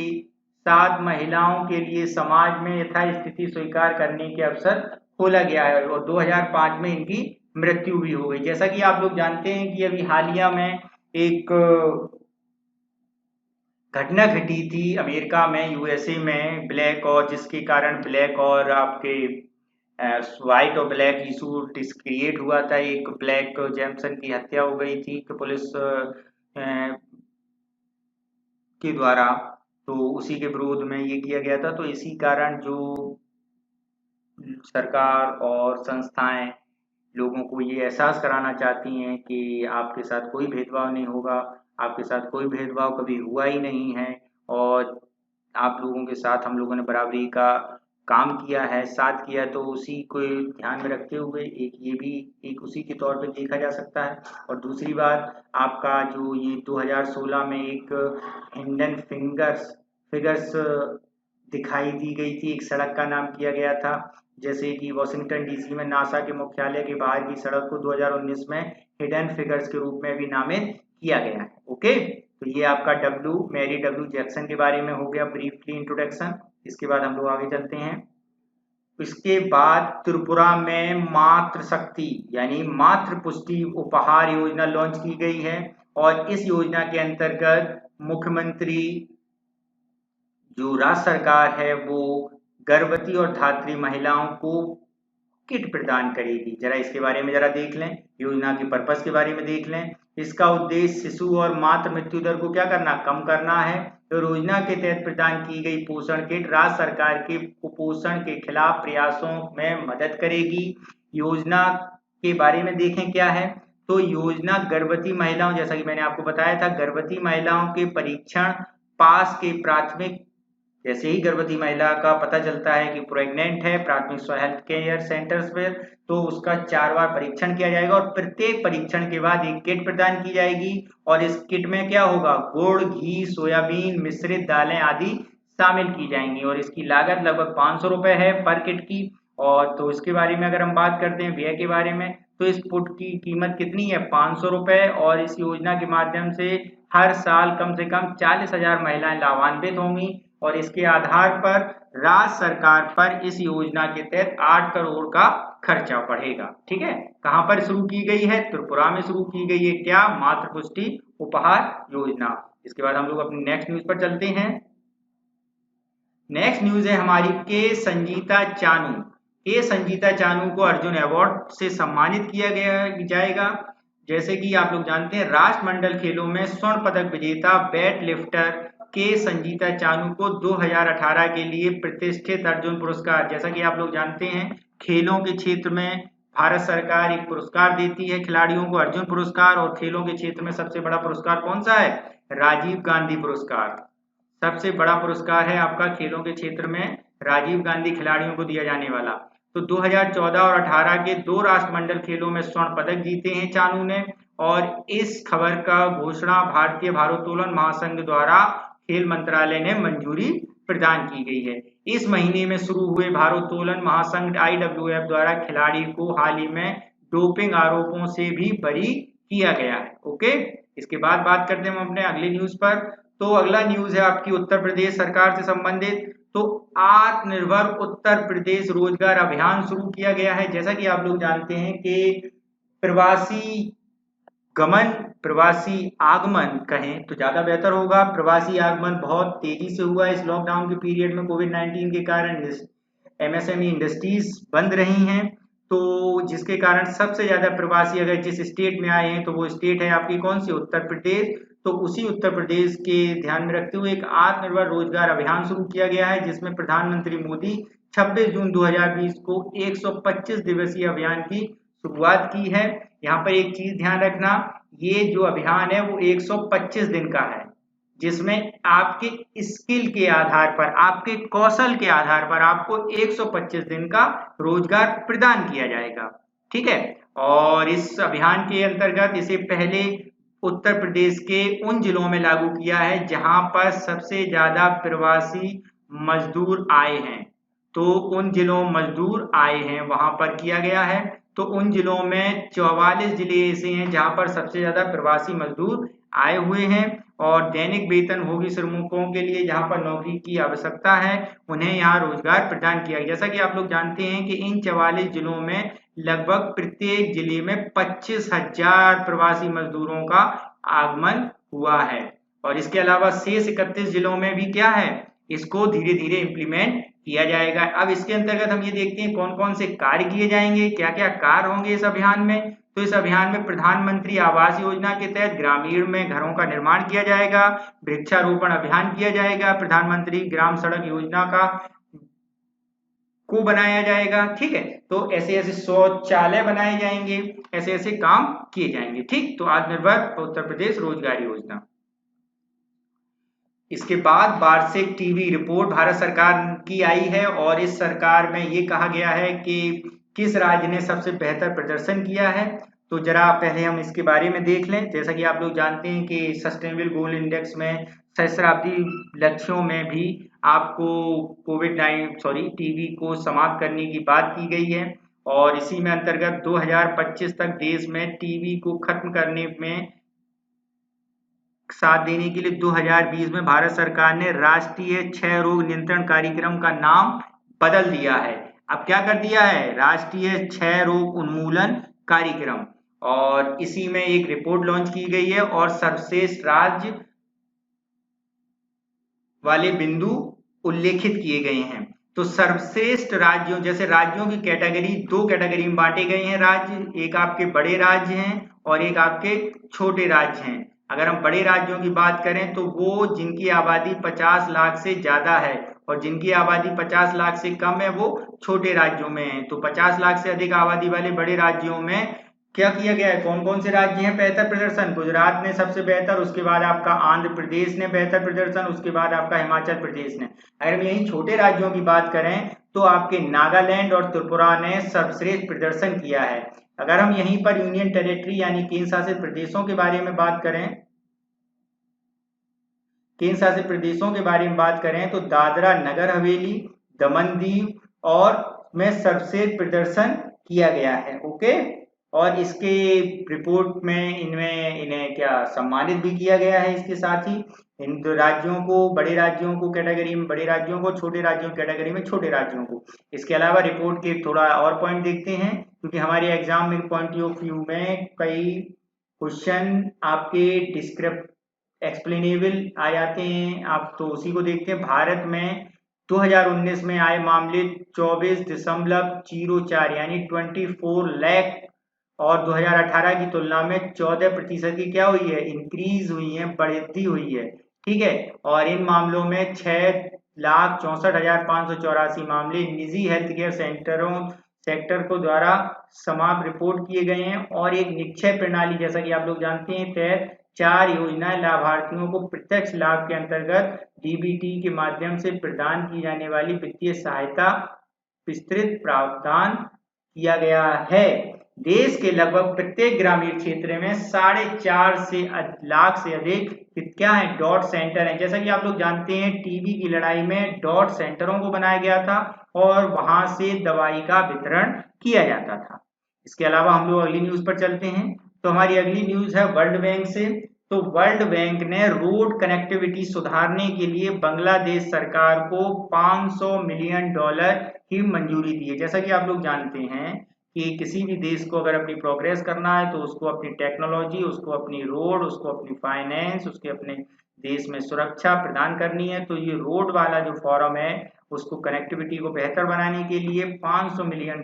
साथ महिलाओं के लिए समाज में यथास्थिति स्वीकार करने के अवसर खोला गया है और 2005 में इनकी मृत्यु भी हो गई। जैसा कि आप लोग जानते हैं कि अभी हालिया में एक घटना घटी थी अमेरिका में, USA में, ब्लैक और जिसके कारण ब्लैक और आपके व्हाइट और ब्लैक इशू क्रिएट हुआ था। एक ब्लैक जैमसन की हत्या हो गई थी कि पुलिस के द्वारा, तो उसी के विरोध में ये किया गया था। तो इसी कारण जो सरकार और संस्थाएं लोगों को ये एहसास कराना चाहती हैं कि आपके साथ कोई भेदभाव नहीं होगा, आपके साथ कोई भेदभाव कभी हुआ ही नहीं है और आप लोगों के साथ हम लोगों ने बराबरी का काम किया है, साथ किया, तो उसी को ध्यान में रखते हुए एक ये भी एक उसी के तौर पे देखा जा सकता है। और दूसरी बात आपका जो ये 2016 में एक हिडन फिगर्स दिखाई दी गई थी, एक सड़क का नाम किया गया था, जैसे कि वॉशिंगटन DC में नासा के मुख्यालय के बाहर की सड़क को 2019 में हिडन फिगर्स के रूप में भी नामित किया गया है। ओके, तो ये आपका मैरी डब्ल्यू जैक्सन के बारे में हो गया ब्रीफली इंट्रोडक्शन। इसके बाद हम लोग आगे चलते हैं। इसके बाद त्रिपुरा में मातृ शक्ति यानी मातृ पुष्टि उपहार योजना लॉन्च की गई है और इस योजना के अंतर्गत मुख्यमंत्री जो राज्य सरकार है वो गर्भवती और धात्री महिलाओं को किट प्रदान करेगी। जरा इसके बारे में जरा देख लें, योजना के पर्पस के बारे में देख लें। इसका उद्देश्य शिशु और मातृ मृत्यु दर को क्या करना, कम करना है। तो योजना के तहत प्रदान की गई पोषण किट राज्य सरकार के कुपोषण के खिलाफ प्रयासों में मदद करेगी। योजना के बारे में देखें क्या है, तो योजना गर्भवती महिलाओं, जैसा कि मैंने आपको बताया था, गर्भवती महिलाओं के परीक्षण पास के प्राथमिक, जैसे ही गर्भवती महिला का पता चलता है कि प्रेग्नेंट है, प्राथमिक स्वास्थ्य हेल्थ केयर सेंटर्स पर तो उसका 4 बार परीक्षण किया जाएगा और प्रत्येक परीक्षण के बाद एक किट प्रदान की जाएगी और इस किट में क्या होगा, गुड़, घी, सोयाबीन, मिश्रित दालें आदि शामिल की जाएंगी और इसकी लागत लगभग 500 रुपए है पर किट की। और तो इसके बारे में अगर हम बात करते हैं व्यय के बारे में, तो इस पुट की कीमत कितनी है? 500 रुपए। और इस योजना के माध्यम से हर साल कम से कम 40,000 महिलाएं लाभान्वित होंगी और इसके आधार पर राज्य सरकार पर इस योजना के तहत 8 करोड़ का खर्चा पड़ेगा। ठीक है, कहां पर शुरू की गई है? त्रिपुरा में शुरू की गई है। क्या? मातृ पुष्टि उपहार योजना। इसके बाद हम लोग अपनी नेक्स्ट न्यूज पर चलते हैं। नेक्स्ट न्यूज है हमारी के संजीता चानू। के संजीता चानू को अर्जुन अवार्ड से सम्मानित किया गया जाएगा। जैसे कि आप लोग जानते हैं, राष्ट्रमंडल खेलों में स्वर्ण पदक विजेता वेट लिफ्टर के संजीता चानू को 2018 के लिए प्रतिष्ठित अर्जुन पुरस्कार, जैसा कि आप लोग जानते हैं खेलों के क्षेत्र में भारत सरकार एक पुरस्कार देती है खिलाड़ियों को, अर्जुन पुरस्कार। और खेलों के क्षेत्र में सबसे बड़ा पुरस्कार कौन सा है? राजीव गांधी पुरस्कार। सबसे बड़ा पुरस्कार है आपका खेलों के क्षेत्र में राजीव गांधी खिलाड़ियों को दिया जाने वाला। तो 2014 और 18 के 2 राष्ट्रमंडल खेलों में स्वर्ण पदक जीते हैं चानू ने। और इस खबर का घोषणा भारतीय भारोत्तोलन महासंघ द्वारा खेल मंत्रालय ने मंजूरी प्रदान की गई है। इस महीने में शुरू हुए भारोत्तोलन महासंघ IWF द्वारा खिलाड़ी को हाल ही में डोपिंग आरोपों से भी बरी किया गया है। ओके, इसके बाद बात करते हैं हम अपने अगले न्यूज पर। तो अगला न्यूज है आपकी उत्तर प्रदेश सरकार से संबंधित। तो आत्मनिर्भर उत्तर प्रदेश रोजगार अभियान शुरू किया गया है। जैसा कि आप लोग जानते हैं कि प्रवासी गमन, प्रवासी आगमन कहें तो ज्यादा बेहतर होगा। प्रवासी आगमन बहुत तेजी से हुआ इस लॉकडाउन के पीरियड में। कोविड-19 के कारण MSME इंडस्ट्रीज बंद रही हैं, तो जिसके कारण सबसे ज्यादा प्रवासी अगर जिस स्टेट में आए हैं तो वो स्टेट है आपकी कौन सी? उत्तर प्रदेश। तो उसी उत्तर प्रदेश के ध्यान में रखते हुए एक आत्मनिर्भर रोजगार अभियान शुरू किया गया है, जिसमें प्रधानमंत्री मोदी 26 जून 2020 को 125 दिवसीय अभियान की शुरुआत की है। यहाँ पर एक चीज ध्यान रखना, ये जो अभियान है वो 125 दिन का है, जिसमें आपके स्किल के आधार पर, आपके कौशल के आधार पर आपको 125 दिन का रोजगार प्रदान किया जाएगा। ठीक है, और इस अभियान के अंतर्गत इसे पहले उत्तर प्रदेश के उन जिलों में लागू किया है जहां पर सबसे ज्यादा प्रवासी मजदूर आए हैं। तो उन जिलों मजदूर आए हैं वहां पर किया गया है। तो उन जिलों में 44 जिले ऐसे हैं जहां पर सबसे ज्यादा प्रवासी मजदूर आए हुए हैं। और दैनिक वेतन भोगी श्रमिकों के लिए जहां पर नौकरी की आवश्यकता है उन्हें यहाँ रोजगार प्रदान किया गया। जैसा कि आप लोग जानते हैं कि इन 44 जिलों में लगभग प्रत्येक जिले में 25,000 प्रवासी मजदूरों का आगमन हुआ है। और इसके अलावा शेष 31 जिलों में भी क्या है, इसको धीरे धीरे इम्प्लीमेंट किया जाएगा। अब इसके अंतर्गत हम ये देखते हैं कौन कौन से कार्य किए जाएंगे, क्या क्या कार्य होंगे इस अभियान में। तो इस अभियान में प्रधानमंत्री आवास योजना के तहत ग्रामीण में घरों का निर्माण किया जाएगा, वृक्षारोपण अभियान किया जाएगा, प्रधानमंत्री ग्राम सड़क योजना को बनाया जाएगा। ठीक है, तो ऐसे ऐसे शौचालय बनाए जाएंगे, ऐसे ऐसे काम किए जाएंगे। ठीक, तो आत्मनिर्भर उत्तर प्रदेश रोजगार योजना। इसके बाद वार्षिक टीवी रिपोर्ट भारत सरकार की आई है और इस सरकार में ये कहा गया है कि किस राज्य ने सबसे बेहतर प्रदर्शन किया है। तो जरा पहले हम इसके बारे में देख लें। जैसा कि आप लोग जानते हैं कि सस्टेनेबल गोल इंडेक्स में सहस्राब्दी लक्ष्यों में भी आपको टीबी को समाप्त करने की बात की गई है। और इसी में अंतर्गत 2025 तक देश में टीबी को खत्म करने में साथ देने के लिए 2020 में भारत सरकार ने राष्ट्रीय क्षय रोग नियंत्रण कार्यक्रम का नाम बदल दिया है। अब क्या कर दिया है? राष्ट्रीय क्षय रोग उन्मूलन कार्यक्रम। और इसी में एक रिपोर्ट लॉन्च की गई है और सर्वश्रेष्ठ राज्य वाले बिंदु उल्लेखित किए गए हैं। तो सर्वश्रेष्ठ राज्यों, जैसे राज्यों की कैटेगरी 2 कैटेगरी में बांटे गए हैं राज्य, एक आपके बड़े राज्य हैं और एक आपके छोटे राज्य हैं। अगर हम बड़े राज्यों की बात करें तो वो जिनकी आबादी 50 लाख से ज्यादा है और जिनकी आबादी 50 लाख से कम है वो छोटे राज्यों में है। तो 50 लाख से अधिक आबादी वाले बड़े राज्यों में क्या किया गया है, कौन कौन से राज्य हैं बेहतर प्रदर्शन? गुजरात ने सबसे बेहतर, उसके बाद आपका आंध्र प्रदेश ने बेहतर प्रदर्शन, उसके बाद आपका हिमाचल प्रदेश ने। अगर हम यही छोटे राज्यों की बात करें तो आपके नागालैंड और त्रिपुरा ने सर्वश्रेष्ठ प्रदर्शन किया है। अगर हम यहीं पर यूनियन टेरिटरी यानी केंद्र शासित प्रदेशों के बारे में बात करें, केंद्र शासित प्रदेशों के बारे में बात करें तो दादरा नगर हवेली, दमन दीव और में सर्वश्रेष्ठ प्रदर्शन किया गया है। ओके, और इसके रिपोर्ट में इन्हें क्या सम्मानित भी किया गया है। इसके साथ ही इन राज्यों को, बड़े राज्यों को कैटेगरी में बड़े राज्यों को, छोटे राज्यों कैटेगरी में छोटे राज्यों को। इसके अलावा रिपोर्ट के थोड़ा और पॉइंट देखते हैं, क्योंकि हमारे एग्जाम में पॉइंट ऑफ व्यू में कई क्वेश्चन आपके डिस्क्रिप्ट एक्सप्लेनेबल आ जाते हैं। आप तो उसी को देखते हैं। भारत में 2019 में आए मामले 24.04 यानी 24 लाख, और 2018 की तुलना में 14% की क्या हुई है, इंक्रीज हुई है, बढ़ोतरी हुई है। ठीक है। और इन मामलों में 6,64,584 मामले निजी हेल्थ केयर सेक्टर को द्वारा समाप्त रिपोर्ट किए गए हैं। और एक निक्षय प्रणाली, जैसा कि आप लोग जानते हैं, तहत 4 योजनाएं लाभार्थियों को प्रत्यक्ष लाभ के अंतर्गत डीबीटी के माध्यम से प्रदान की जाने वाली वित्तीय सहायता विस्तृत प्रावधान किया गया है। देश के लगभग प्रत्येक ग्रामीण क्षेत्र में 4.5 लाख से अधिक क्या है, डॉट सेंटर है। जैसा कि आप लोग जानते हैं, टीबी की लड़ाई में डॉट सेंटरों को बनाया गया था और वहां से दवाई का वितरण किया जाता था। इसके अलावा हम लोग अगली न्यूज पर चलते हैं। तो हमारी अगली न्यूज है वर्ल्ड बैंक से। तो वर्ल्ड बैंक ने रोड कनेक्टिविटी सुधारने के लिए बांग्लादेश सरकार को $500 मिलियन की मंजूरी दी है। जैसा कि आप लोग जानते हैं कि किसी भी देश को अगर अपनी प्रोग्रेस करना है तो उसको अपनी टेक्नोलॉजी, उसको अपनी रोड, उसको अपनी फाइनेंस, उसके अपने देश में सुरक्षा प्रदान करनी है। तो ये रोड वाला जो फॉरम है, उसको कनेक्टिविटी को बेहतर बनाने के लिए $500 मिलियन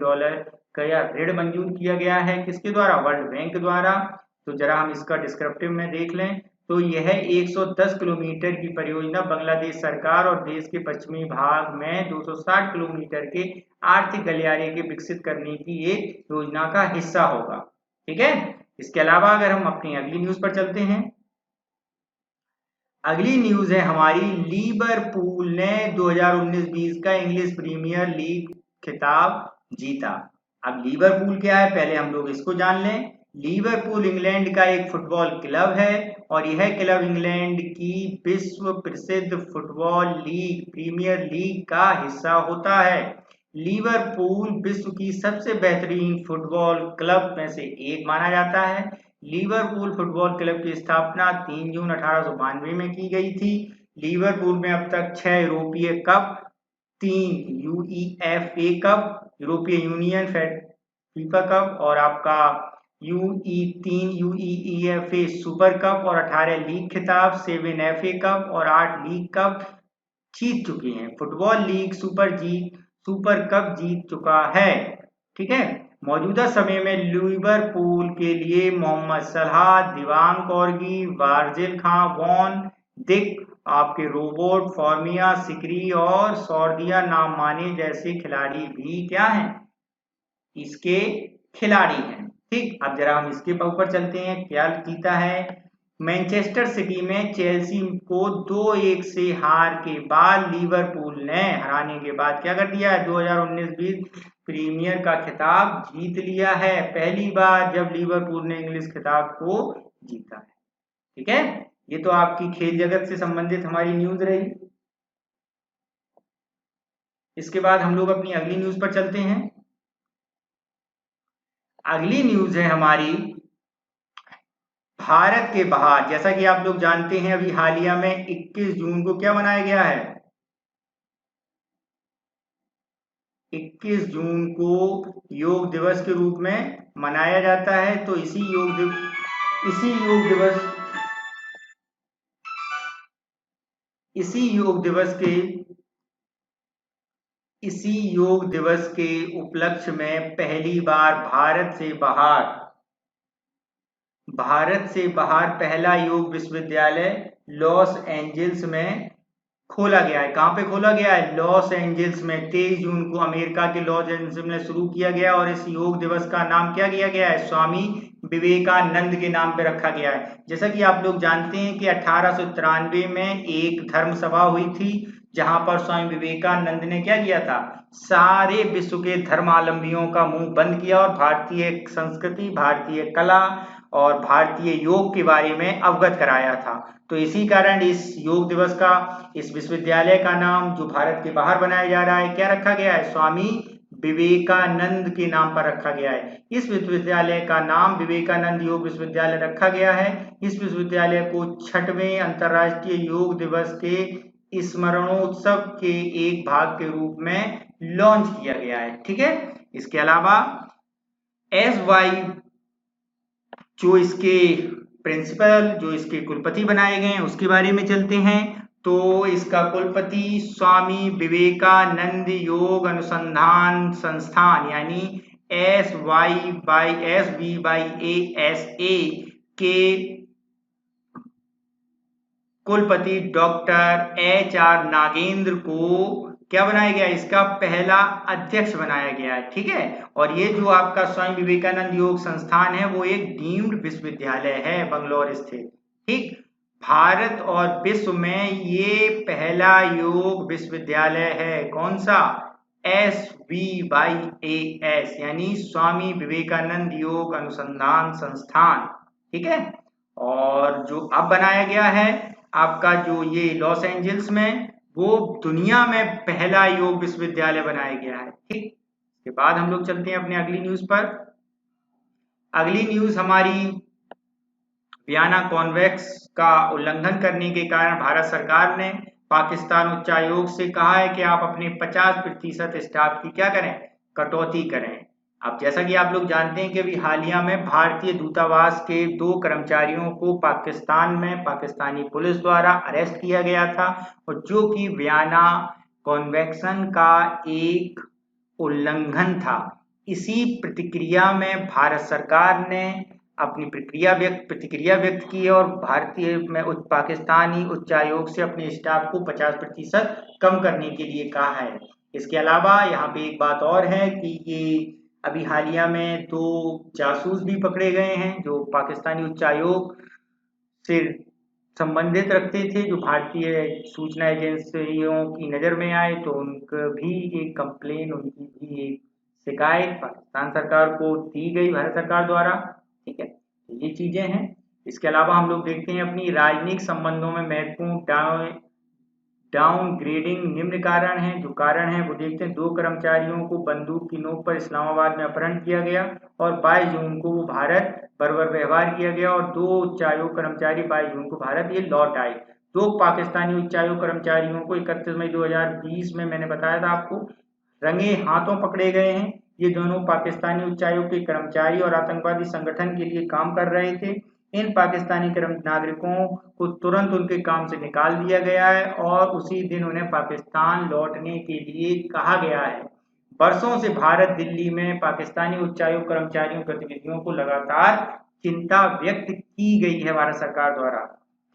का ऋण मंजूर किया गया है। किसके द्वारा, वर्ल्ड बैंक द्वारा। तो जरा हम इसका डिस्क्रिप्टिव में देख लें। तो यह 110 किलोमीटर की परियोजना बांग्लादेश सरकार और देश के पश्चिमी भाग में 260 किलोमीटर के आर्थिक गलियारे के विकसित करने की एक योजना का हिस्सा होगा। ठीक है। इसके अलावा अगर हम अपनी अगली न्यूज पर चलते हैं, अगली न्यूज है हमारी, लिवरपूल ने 2019-20 का इंग्लिश प्रीमियर लीग खिताब जीता। अब लिवरपूल क्या है, पहले हम लोग इसको जान लें। लिवरपूल इंग्लैंड का एक फुटबॉल क्लब है और यह क्लब इंग्लैंड की विश्व प्रसिद्ध फुटबॉल लीग प्रीमियर लीग का हिस्सा होता है। लिवरपूल विश्व की सबसे बेहतरीन फुटबॉल क्लब में से एक माना जाता है। लिवरपूल फुटबॉल क्लब की स्थापना 3 जून 1892 में की गई थी। लिवरपूल में अब तक 6 यूरोपीय cup, 3 UEFA cup, European union FIFA cup, और आपका 3 यूईएफए सुपर कप, और 18 लीग खिताब, 7 एफए कप और 8 लीग कप जीत चुके हैं। फुटबॉल लीग सुपर कप जीत चुका है। ठीक है। मौजूदा समय में लिवरपूल के लिए मोहम्मद सलाह, दिवांग कॉर्गी, वार्जिल खां, वॉन डिक, आपके रोबोट फॉर्मिया, सिकरी और सौर्दिया नाम माने जैसे खिलाड़ी भी क्या हैं, इसके खिलाड़ी हैं। ठीक। अब जरा हम इसके ऊपर चलते हैं, क्या जीता है। मैनचेस्टर सिटी में चेल्सी को 2-1 से हार के बाद लिवरपूल ने हराने के बाद क्या कर दिया है, 2019-20 प्रीमियर का खिताब जीत लिया है। पहली बार जब लिवरपूल ने इंग्लिश खिताब को जीता है। ठीक है। ये तो आपकी खेल जगत से संबंधित हमारी न्यूज रही। इसके बाद हम लोग अपनी अगली न्यूज पर चलते हैं। अगली न्यूज है हमारी, भारत के बाहर। जैसा कि आप लोग जानते हैं, अभी हालिया में 21 जून को क्या मनाया गया है, 21 जून को योग दिवस के रूप में मनाया जाता है। तो इसी योग दिवस के उपलक्ष्य में पहली बार भारत से बाहर पहला योग विश्वविद्यालय लॉस एंजल्स में खोला गया है। कहां पे खोला गया है, लॉस एंजल्स में। 23 जून को अमेरिका के लॉस एंजल्स में शुरू किया गया और इस योग दिवस का नाम क्या किया गया है, स्वामी विवेकानंद के नाम पे रखा गया है। जैसा कि आप लोग जानते हैं कि 1893 में एक धर्म सभा हुई थी, जहां पर स्वामी विवेकानंद ने क्या किया था, सारे विश्व के धर्मावलंबियों का मुंह बंद किया और भारतीय संस्कृति, भारतीय कला और भारतीय योग के बारे में अवगत कराया था। तो इसी कारण इस योग दिवस का, इस विश्वविद्यालय का नाम जो भारत के बाहर बनाया जा रहा है, क्या रखा गया है, स्वामी विवेकानंद के नाम पर रखा गया है। इस विश्वविद्यालय का नाम विवेकानंद योग विश्वविद्यालय रखा गया है। इस विश्वविद्यालय को 6वें अंतर्राष्ट्रीय योग दिवस के स्मरणोत्सव के एक भाग के रूप में लॉन्च किया गया है। ठीक है, इसके अलावा SY जो इसके प्रिंसिपल, जो इसके कुलपति बनाए गए हैं उसके बारे में चलते हैं। तो इसका कुलपति स्वामी विवेकानंद योग अनुसंधान संस्थान यानी SVYASA के कुलपति डॉक्टर HR नागेंद्र को क्या बनाया गया, इसका पहला अध्यक्ष बनाया गया है। ठीक है, और ये जो आपका स्वामी विवेकानंद योग संस्थान है वो एक डीम्ड विश्वविद्यालय है बंगलौर स्थित। ठीक, भारत और विश्व में ये पहला योग विश्वविद्यालय है। कौन सा? SVYAS यानी स्वामी विवेकानंद योग अनुसंधान संस्थान। ठीक है, और जो अब बनाया गया है आपका जो ये लॉस एंजल्स में, वो दुनिया में पहला योग विश्वविद्यालय बनाया गया है। ठीक, इसके बाद हम लोग चलते हैं अपने अगली न्यूज पर। अगली न्यूज हमारी वियना कॉन्वेक्स का उल्लंघन करने के कारण भारत सरकार ने पाकिस्तान उच्चायोग से कहा है कि आप अपने 50% स्टाफ की क्या करें, कटौती करें। अब जैसा कि आप लोग जानते हैं कि अभी हालिया में भारतीय दूतावास के 2 कर्मचारियों को पाकिस्तान में पाकिस्तानी पुलिस द्वारा अरेस्ट किया गया था, और जो कि वियना कन्वेंशन का एक उल्लंघन था। इसी प्रतिक्रिया में भारत सरकार ने अपनी प्रतिक्रिया व्यक्त की और भारतीय में पाकिस्तानी उच्चायोग से अपने स्टाफ को 50% कम करने के लिए कहा है। इसके अलावा यहाँ पे एक बात और है कि ये अभी हालिया में 2 जासूस भी पकड़े गए हैं जो पाकिस्तानी उच्चायोग से संबंधित रखते थे, जो भारतीय सूचना एजेंसियों की नजर में आए, तो उनका भी एक कंप्लेन, उनकी भी एक शिकायत पाकिस्तान सरकार को दी गई भारत सरकार द्वारा। ठीक है, ये चीजें हैं। इसके अलावा हम लोग देखते हैं अपनी राजनयिक संबंधों में महत्वपूर्ण डाउन ग्रेडिंग निम्न कारण है। जो कारण है वो देखते हैं। 2 कर्मचारियों को बंदूक की नोक पर इस्लामाबाद में अपहरण किया गया और 22 जून को वो भारत बर्बर व्यवहार किया गया, और 2 उच्चायोग कर्मचारी 22 जून को भारत ये लौट आए। 2 पाकिस्तानी उच्चायोग कर्मचारियों को 31 मई 2020 में मैंने बताया था आपको रंगे हाथों पकड़े गए हैं। ये दोनों पाकिस्तानी उच्चायोग के कर्मचारी और आतंकवादी संगठन के लिए काम कर रहे थे। इन पाकिस्तानी नागरिकों को तुरंत उनके काम से निकाल दिया गया है और उसी दिन उन्हें पाकिस्तान लौटने के लिए कहा गया है। वर्षों से भारत दिल्ली में पाकिस्तानी उच्चायोग कर्मचारियों गतिविधियों को लगातार चिंता व्यक्त की गई है भारत सरकार द्वारा।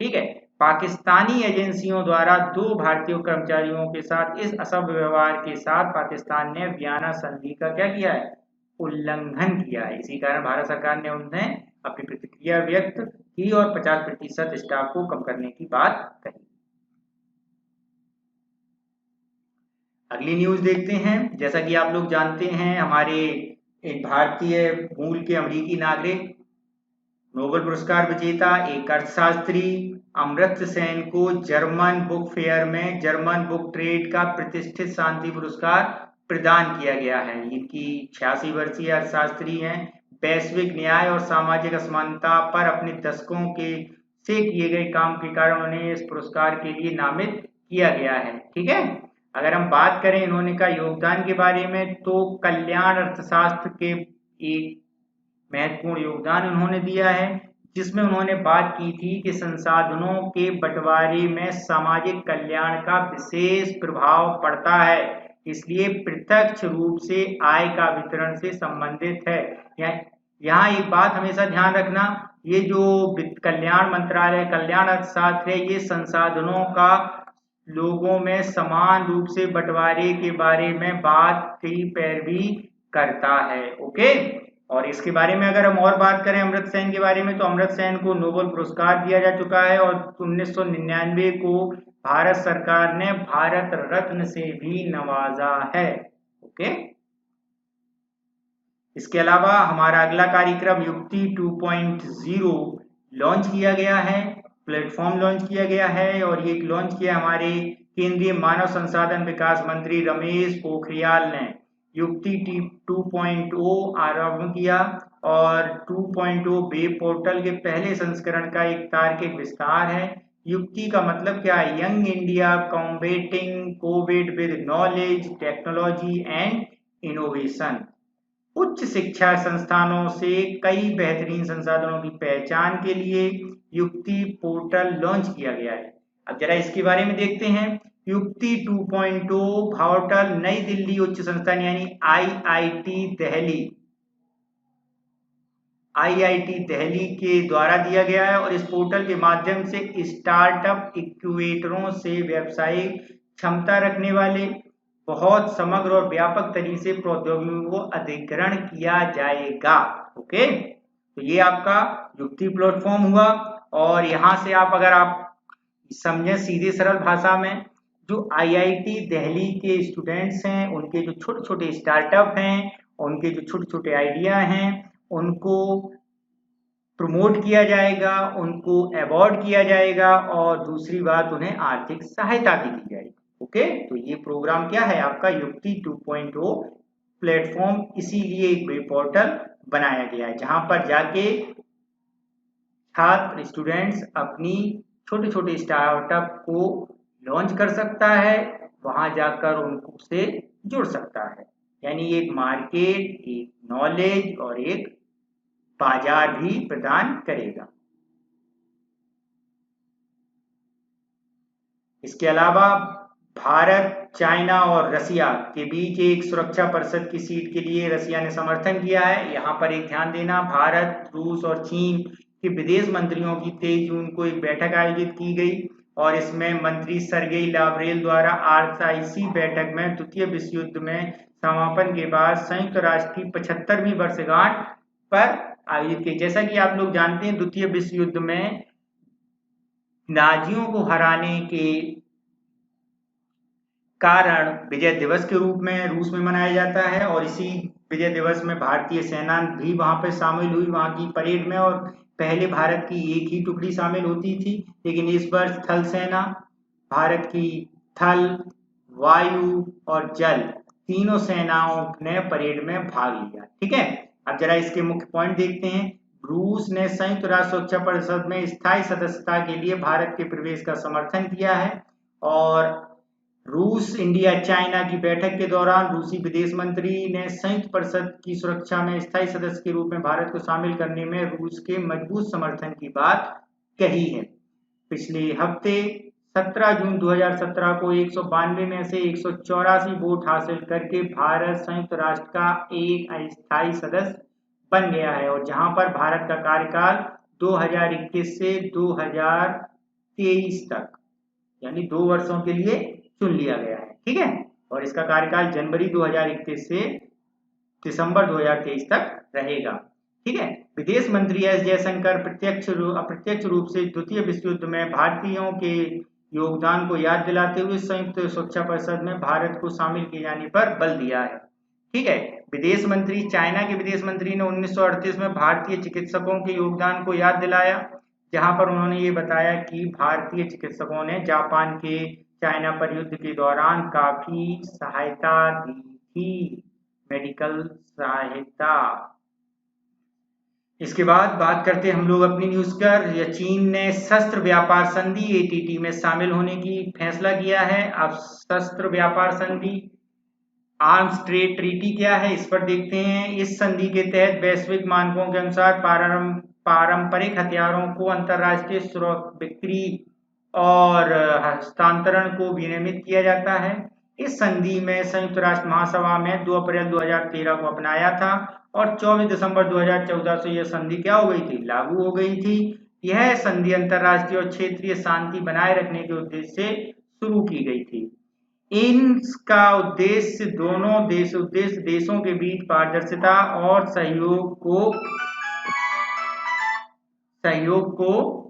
ठीक है, पाकिस्तानी एजेंसियों द्वारा 2 भारतीय कर्मचारियों के साथ इस असभ्य व्यवहार के साथ पाकिस्तान ने वियना संधि का क्या किया है, उल्लंघन किया है। इसी कारण भारत सरकार ने उन्हें अपनी प्रतिक्रिया व्यक्त की और 50% स्टाफ को कम करने की बात कही। अगली न्यूज देखते हैं। जैसा कि आप लोग जानते हैं, हमारे एक भारतीय मूल के अमेरिकी नागरिक नोबेल पुरस्कार विजेता एक अर्थशास्त्री अमर्त्य सेन को जर्मन बुक फेयर में जर्मन बुक ट्रेड का प्रतिष्ठित शांति पुरस्कार प्रदान किया गया है। इनकी 86 वर्षीय अर्थशास्त्री हैं। वैश्विक न्याय और सामाजिक असमानता पर अपने दशकों के से किए गए काम के कारण उन्हें इस पुरस्कार के लिए नामित किया गया है। ठीक है, अगर हम बात करें इन्होंने का योगदान के बारे में, तो कल्याण अर्थशास्त्र के एक महत्वपूर्ण योगदान उन्होंने दिया है, जिसमें उन्होंने बात की थी कि संसाधनों के बंटवारे में सामाजिक कल्याण का विशेष प्रभाव पड़ता है, इसलिए प्रत्यक्ष रूप से आय का वितरण से संबंधित है। यहाँ एक बात हमेशा ध्यान रखना, ये जो कल्याण मंत्रालय कल्याण अर्थशास्त्र है, ये संसाधनों का लोगों में समान रूप से बंटवारे के बारे में बात की पैरवी करता है। ओके, और इसके बारे में अगर हम और बात करें अमर्त्य सेन के बारे में, तो अमर्त्य सेन को नोबेल पुरस्कार दिया जा चुका है और 1999 को भारत सरकार ने भारत रत्न से भी नवाजा है। ओके, इसके अलावा हमारा अगला कार्यक्रम युक्ति 2.0 लॉन्च किया गया है, प्लेटफॉर्म लॉन्च किया गया है, और ये लॉन्च किया हमारे केंद्रीय मानव संसाधन विकास मंत्री रमेश पोखरियाल ने। युक्ति 2.0 आरंभ किया और 2.0 वेब पोर्टल के पहले संस्करण का एक तार्किक विस्तार है। युक्ति का मतलब क्या है? Young India combating Covid with knowledge technology and innovation. उच्च शिक्षा संस्थानों से कई बेहतरीन संसाधनों की पहचान के लिए युक्ति पोर्टल लॉन्च किया गया है। अब जरा इसके बारे में देखते हैं। युक्ति 2.0 पोर्टल नई दिल्ली उच्च संस्थान यानी आईआईटी दिल्ली के द्वारा दिया गया है और इस पोर्टल के माध्यम से स्टार्टअप इक्यूएटरों से व्यावसायिक क्षमता रखने वाले बहुत समग्र और व्यापक तरीके से प्रौद्योगिकी को अधिग्रहण किया जाएगा। ओके, तो ये आपका युक्ति प्लेटफॉर्म हुआ। और यहाँ से अगर आप समझें सीधे सरल भाषा में, जो आईआईटी दिल्ली के स्टूडेंट्स हैं उनके जो छोटे छोटे स्टार्टअप हैं, उनके जो छोटे छोटे आइडिया हैं, उनको प्रमोट किया जाएगा, उनको अवार्ड किया जाएगा और दूसरी बात उन्हें आर्थिक सहायता भी दी जाएगी। ओके, तो ये प्रोग्राम क्या है आपका युक्ति 2.0 प्लेटफॉर्म, इसीलिए एक वेब पोर्टल बनाया गया है जहां पर जाके छात्र स्टूडेंट्स अपनी छोटे छोटे स्टार्टअप को लॉन्च कर सकता है, वहां जाकर उनसे जुड़ सकता है। यानी एक मार्केट, एक नॉलेज और एक बाजार भी प्रदान करेगा। इसके अलावा भारत, चाइना और रसिया के बीच एक सुरक्षा परिषद की सीट के लिए रसिया ने समर्थन किया है। यहाँ पर एक ध्यान देना, भारत, रूस और चीन के विदेश मंत्रियों की 23 जून को एक बैठक आयोजित की गई और इसमें मंत्री सर्गेई लावरेल द्वारा RIC बैठक में द्वितीय विश्व युद्ध में समापन के बाद संयुक्त राष्ट्र की 75वीं वर्षगांठ पर आयोजित की। जैसा कि आप लोग जानते हैं, द्वितीय विश्व युद्ध में नाजियों को हराने के कारण विजय दिवस के रूप में रूस में मनाया जाता है और इसी विजय दिवस में भारतीय सेना भी वहां पर शामिल हुई वहां की परेड में। और पहले भारत की एक ही टुकड़ी शामिल होती थी, लेकिन इस वर्ष थल सेना, भारत की थल, वायु और जल तीनों सेनाओं ने परेड में भाग लिया। ठीक है, अब जरा इसके मुख्य पॉइंट देखते हैं। रूस ने संयुक्त राष्ट्र सुरक्षा परिषद में स्थायी सदस्यता के लिए भारत के प्रवेश का समर्थन किया है और रूस, इंडिया, चाइना की बैठक के दौरान रूसी विदेश मंत्री ने संयुक्त परिषद की सुरक्षा में स्थायी सदस्य के रूप में भारत को शामिल करने में रूस के मजबूत समर्थन की बात कही है। पिछले हफ्ते 17 जून 2017 को 192 में से 184 वोट हासिल करके भारत संयुक्त राष्ट्र का एक अस्थायी सदस्य बन गया है और जहां पर भारत का कार्यकाल 2021 से 2023 तक यानी 2 वर्षों के लिए चुन लिया गया है। ठीक है, और इसका कार्यकाल जनवरी 2021 से दिसंबर 2023 तक रहेगा। ठीक है, विदेश मंत्री एस जयशंकर अप्रत्यक्ष रूप से द्वितीय विश्व युद्ध में भारतीयों के योगदान को याद दिलाते हुए संयुक्त सुरक्षा परिषद में भारत को शामिल किए जाने पर बल दिया है। ठीक है, विदेश मंत्री, चाइना के विदेश मंत्री ने 1938 में भारतीय चिकित्सकों के योगदान को याद दिलाया, जहां पर उन्होंने ये बताया कि भारतीय चिकित्सकों ने जापान के चाइना पर युद्ध के दौरान काफी सहायता दी थी, मेडिकल सहायता। इसके बाद बात करते हैं हम लोग अपनी न्यूज पर। चीन ने शस्त्र व्यापार संधि ATT में शामिल होने की फैसला किया है। अब शस्त्र व्यापार संधि, आर्म्स ट्रेड ट्रीटी क्या है, इस पर देखते हैं। इस संधि के तहत वैश्विक मानकों के अनुसार पारंपरिक हथियारों को अंतरराष्ट्रीय बिक्री और हस्तांतरण को विनियमित किया जाता है। इस संधि में संयुक्त राष्ट्र महासभा में 2 अप्रैल 2013 को अपनाया था और 24 दिसंबर 2014 से यह संधि क्या हो गई थी, लागू हो गई थी। यह संधि अंतरराष्ट्रीय और क्षेत्रीय शांति बनाए रखने के उद्देश्य से शुरू की गई थी। इनका उद्देश्य दोनों देशों के बीच पारदर्शिता और सहयोग को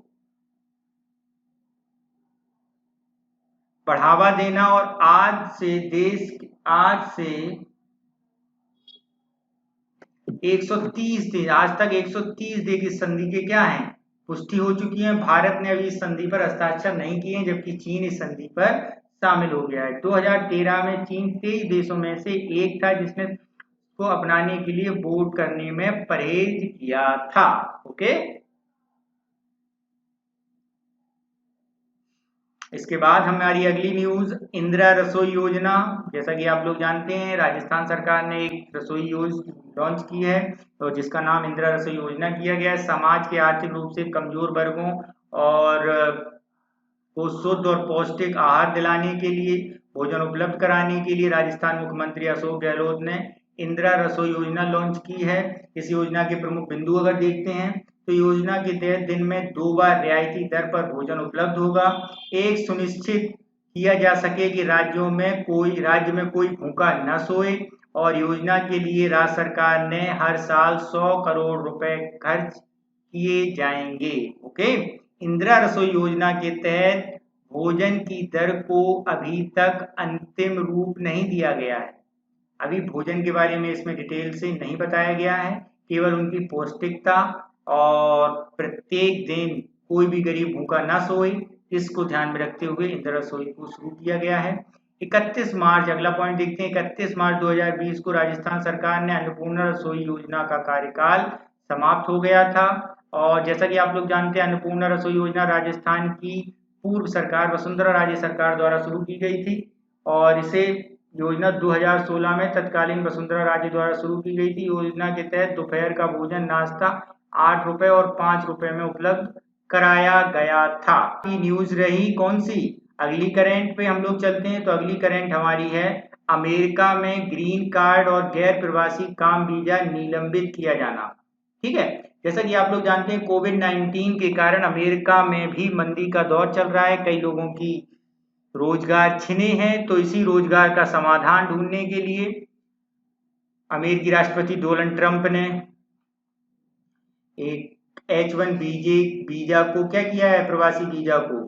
बढ़ावा देना और आज से 130 दिन, आज तक 130 दिन की संधि के क्या हैं, पुष्टि हो चुकी है। भारत ने अभी इस संधि पर हस्ताक्षर नहीं किए, जबकि चीन इस संधि पर शामिल हो गया है। 2013 में चीन 23 देशों में से एक था जिसने को अपनाने के लिए वोट करने में परहेज किया था। ओके, इसके बाद हमारी अगली न्यूज, इंदिरा रसोई योजना। जैसा कि आप लोग जानते हैं, राजस्थान सरकार ने एक रसोई योजना लॉन्च की है, तो जिसका नाम इंदिरा रसोई योजना किया गया है। समाज के आर्थिक रूप से कमजोर वर्गों और को शुद्ध और पौष्टिक आहार दिलाने के लिए, भोजन उपलब्ध कराने के लिए राजस्थान मुख्यमंत्री अशोक गहलोत ने इंदिरा रसोई योजना लॉन्च की है। इस योजना के प्रमुख बिंदु अगर देखते हैं तो योजना के तहत दिन में 2 बार रियायती दर पर भोजन उपलब्ध होगा। एक सुनिश्चित किया जा सके कि राज्य में कोई भूखा न सोए, और योजना के लिए राज्य सरकार ने हर साल 100 करोड़ रुपए खर्च किए जाएंगे। ओके, इंदिरा रसोई योजना के तहत भोजन की दर को अभी तक अंतिम रूप नहीं दिया गया है। अभी भोजन के बारे में इसमें डिटेल से नहीं बताया गया है, केवल उनकी पौष्टिकता और प्रत्येक दिन कोई भी गरीब भूखा ना सोए, इसको ध्यान में रखते हुए इंदिरा रसोई को शुरू किया गया है। 31 मार्च, अगला पॉइंट देखते हैं, 31 मार्च 2020 को राजस्थान सरकार ने अन्नपूर्णा रसोई योजना का कार्यकाल समाप्त हो गया था। और जैसा कि आप लोग जानते हैं, अन्नपूर्णा रसोई योजना राजस्थान की पूर्व सरकार वसुंधरा राजे सरकार द्वारा शुरू की गई थी, और इसे योजना 2016 में तत्कालीन वसुंधरा राजे द्वारा शुरू की गई थी। योजना के तहत दोपहर का भोजन नाश्ता 8 रुपए और 5 रुपए में उपलब्ध कराया गया था। न्यूज रही कौन सी, अगली करंट पे हम लोग चलते हैं। तो अगली करंट हमारी है, अमेरिका में ग्रीन कार्ड और गैर प्रवासी काम वीजा निलंबित किया जाना। ठीक है, जैसा कि आप लोग जानते हैं, कोविड-19 के कारण अमेरिका में भी मंदी का दौर चल रहा है, कई लोगों की रोजगार छिने हैं। तो इसी रोजगार का समाधान ढूंढने के लिए अमेरिकी राष्ट्रपति डोनाल्ड ट्रंप ने एक H1 वीजा को क्या किया है, प्रवासी वीजा को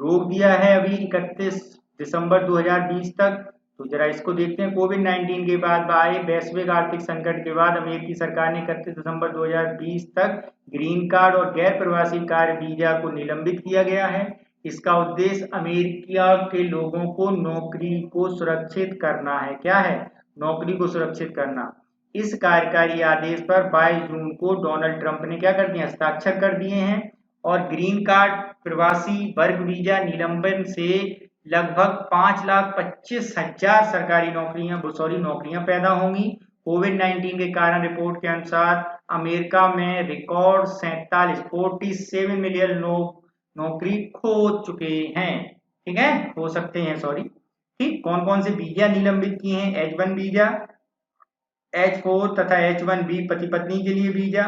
रोक दिया है अभी 31 दिसंबर 2020 तक। तो जरा इसको देखते हैं। कोविड-19 के बाद आए वैश्विक आर्थिक संकट के बाद अमेरिकी सरकार ने 31 दिसंबर 2020 तक ग्रीन कार्ड और गैर प्रवासी कार्य वीजा को निलंबित किया गया है। इसका उद्देश्य अमेरिका के लोगों को नौकरी को सुरक्षित करना है। क्या है, नौकरी को सुरक्षित करना। इस कार्यकारी आदेश पर 22 जून को डोनाल्ड ट्रंप ने क्या कर दिया, हस्ताक्षर कर दिए हैं। और ग्रीन कार्ड प्रवासी वर्ग वीजा निलंबन से लगभग 5,25,000 सरकारी नौकरियां पैदा होंगी। कोविड-19 के कारण रिपोर्ट के अनुसार अमेरिका में रिकॉर्ड 47 मिलियन लोग नौकरी खो चुके हैं। ठीक है, हो सकते हैं, सॉरी। ठीक, कौन कौन से वीजा निलंबित किए हैं, H1 वीजा, H4 तथा H1B पति पत्नी के लिए वीजा,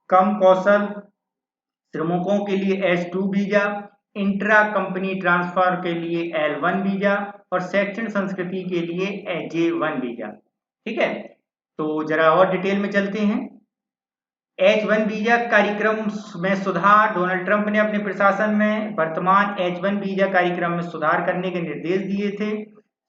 कम कौशल श्रमिकों के लिए H2 visa, intra company transfer के लिए L1 वीजा, और शैक्षणिक संस्कृति के लिए J1 वीजा। ठीक है, तो जरा और डिटेल में चलते हैं। H1 वीजा कार्यक्रम में सुधार, डोनाल्ड ट्रंप ने अपने प्रशासन में वर्तमान H1 वीजा कार्यक्रम में सुधार करने के निर्देश दिए थे।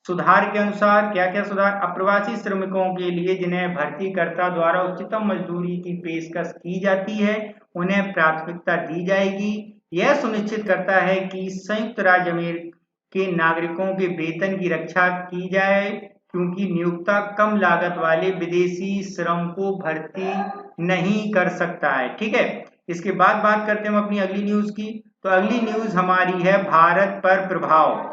सुधार के अनुसार क्या क्या सुधार, अप्रवासी श्रमिकों के लिए जिन्हें भर्तीकर्ता द्वारा उच्चतम मजदूरी की पेशकश की जाती है, उन्हें प्राथमिकता दी जाएगी। यह सुनिश्चित करता है कि संयुक्त राज्य अमेरिका के नागरिकों के वेतन की रक्षा की जाए, क्योंकि नियोक्ता कम लागत वाले विदेशी श्रम को भर्ती नहीं कर सकता है। ठीक है, इसके बाद बात करते हैं हम अपनी अगली न्यूज की। तो अगली न्यूज हमारी है भारत पर प्रभाव।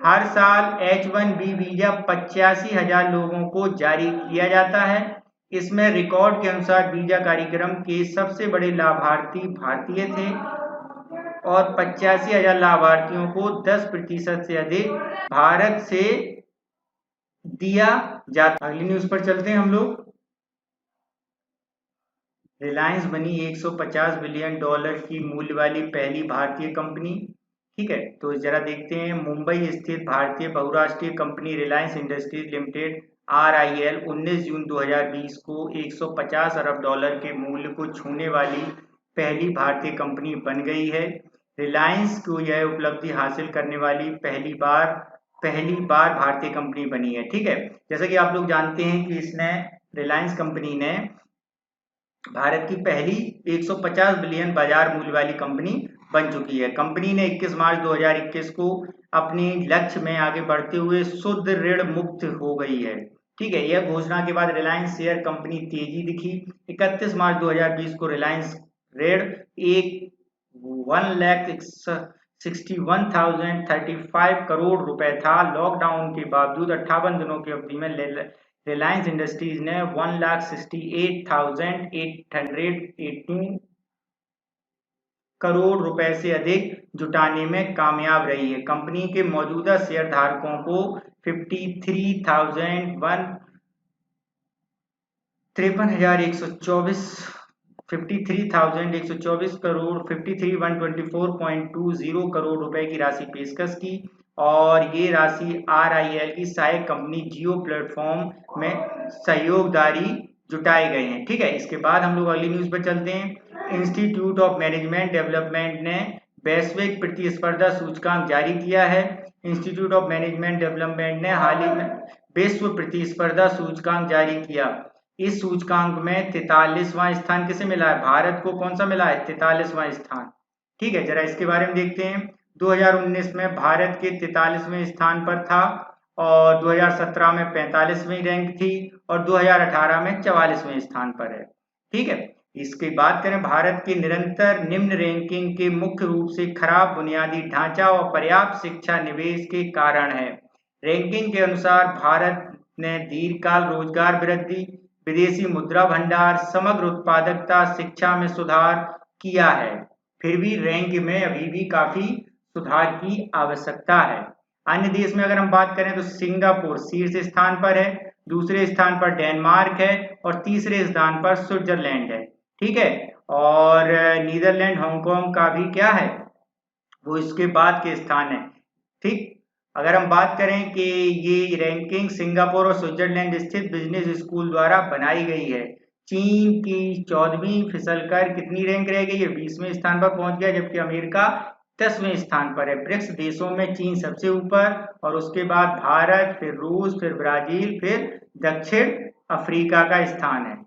हर साल H1B वीजा 85,000 लोगों को जारी किया जाता है। इसमें रिकॉर्ड के अनुसार वीजा कार्यक्रम के सबसे बड़े लाभार्थी भारतीय थे, और 85,000 लाभार्थियों को 10% से अधिक भारत से दिया जाता। अगली न्यूज पर चलते हैं हम लोग। रिलायंस बनी 150 बिलियन डॉलर की मूल्य वाली पहली भारतीय कंपनी। ठीक है, तो जरा देखते हैं। मुंबई स्थित भारतीय बहुराष्ट्रीय company Reliance industries limited RIL 19 जून 2020 को 150 अरब डॉलर के मूल्य को छूने वाली पहली भारतीय कंपनी बन गई है। रिलायंस को यह उपलब्धि हासिल करने वाली पहली बार भारतीय कंपनी बनी है। ठीक है, जैसा कि आप लोग जानते हैं कि रिलायंस कंपनी ने भारत की पहली 150 बिलियन बाजार मूल्य वाली कंपनी बन चुकी है। कंपनी ने 21 मार्च 2021 को अपने लक्ष्य में आगे बढ़ते हुए शुद्ध ऋण मुक्त हो गई है। ठीक है, यह घोषणा के बाद रिलायंस शेयर कंपनी तेजी दिखी। 31 मार्च 2020 को रिलायंस ऋण एक 1,61,035 करोड़ रुपए था। लॉकडाउन के बावजूद 58 दिनों की अवधि में रिलायंस इंडस्ट्रीज ने 1,68,818 करोड़ रुपए से अधिक जुटाने में कामयाब रही है। कंपनी के मौजूदा शेयरधारकों को 53,124 करोड़ 53,124.20 करोड़ रुपए की राशि पेशकश की और ये राशि RIL की सहायक कंपनी जियो प्लेटफॉर्म में सहयोगदारी जुटाए गए हैं। ठीक है, इसके बाद हम लोग अगली न्यूज पर चलते हैं। इंस्टीट्यूट ऑफ मैनेजमेंट डेवलपमेंट ने वैश्विक प्रतिस्पर्धा सूचकांक जारी किया है। इंस्टीट्यूट ऑफ मैनेजमेंट डेवलपमेंट ने हाल ही में विश्व प्रतिस्पर्धा सूचकांक जारी किया। इस सूचकांक में 43वां स्थान किसे मिला है? भारत को कौन सा मिला है? 43वां स्थान। ठीक है, जरा इसके बारे में देखते हैं। 2019 में भारत के 43वें स्थान पर था और 2017 में 45वीं रैंक थी और 2018 में 44वें स्थान पर है। ठीक है, इसकी बात करें भारत की निरंतर निम्न रैंकिंग के मुख्य रूप से खराब बुनियादी ढांचा और पर्याप्त शिक्षा निवेश के कारण है। रैंकिंग के अनुसार भारत ने दीर्घकाल रोजगार वृद्धि, विदेशी मुद्रा भंडार, समग्र उत्पादकता, शिक्षा में सुधार किया है। फिर भी रैंक में अभी भी काफी सुधार की आवश्यकता है। अन्य देश में अगर हम बात करें तो सिंगापुर शीर्ष स्थान पर है, दूसरे स्थान पर डेनमार्क है और तीसरे स्थान पर स्विट्जरलैंड है। ठीक है, और नीदरलैंड हांगकांग का भी क्या है, वो इसके बाद के स्थान है। ठीक, अगर हम बात करें कि ये रैंकिंग सिंगापुर और स्विट्जरलैंड स्थित बिजनेस स्कूल द्वारा बनाई गई है। चीन की 14वीं फिसलकर कितनी रैंक रह गई है? 20वें स्थान पर पहुंच गया, जबकि अमेरिका 10वें स्थान पर है। ब्रिक्स देशों में चीन सबसे ऊपर और उसके बाद भारत, फिर रूस, फिर ब्राजील, फिर दक्षिण अफ्रीका का स्थान है।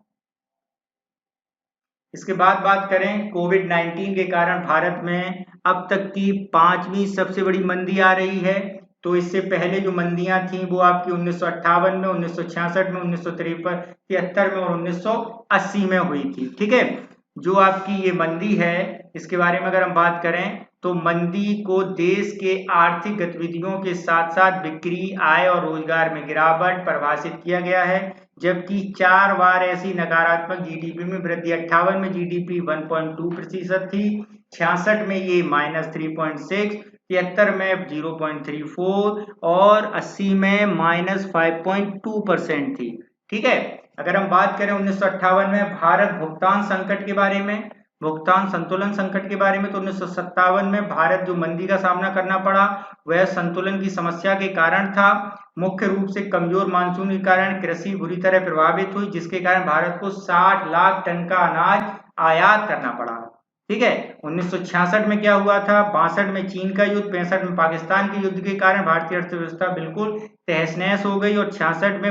इसके बाद बात करें कोविड-19 के कारण भारत में अब तक की 5वीं सबसे बड़ी मंदी आ रही है। तो इससे पहले जो मंदियां थी वो आपकी 1958 में, 1966 में, 1973, 73 में और 1980 में हुई थी। ठीक है, जो आपकी ये मंदी है इसके बारे में अगर हम बात करें तो मंदी को देश के आर्थिक गतिविधियों के साथ साथ बिक्री, आय और रोजगार में गिरावट परिभाषित किया गया है। जबकि 4 बार ऐसी नकारात्मक जीडीपी में वृद्धि। 58 में जीडीपी 1.2% थी, 66 में ये -3.6, 73 में 0.34 और 80 में -5.2% थी। ठीक है, अगर हम बात करें 1958 में भारत भुगतान संकट के बारे में, भुगतान संतुलन संकट के बारे में, तो 1957 में भारत जो मंदी का सामना करना पड़ा वह संतुलन की समस्या के कारण था। मुख्य रूप से कमजोर मानसून के कारण कृषि बुरी तरह प्रभावित हुई, जिसके कारण भारत को 60 लाख टन का अनाज आयात करना पड़ा। ठीक है, 1966 में क्या हुआ था? 62 में चीन का युद्ध, 65 में पाकिस्तान के युद्ध के कारण भारतीय अर्थव्यवस्था बिल्कुल तहस नहस हो गई और 66 में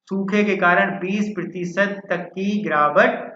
सूखे के कारण 20% तक की गिरावट,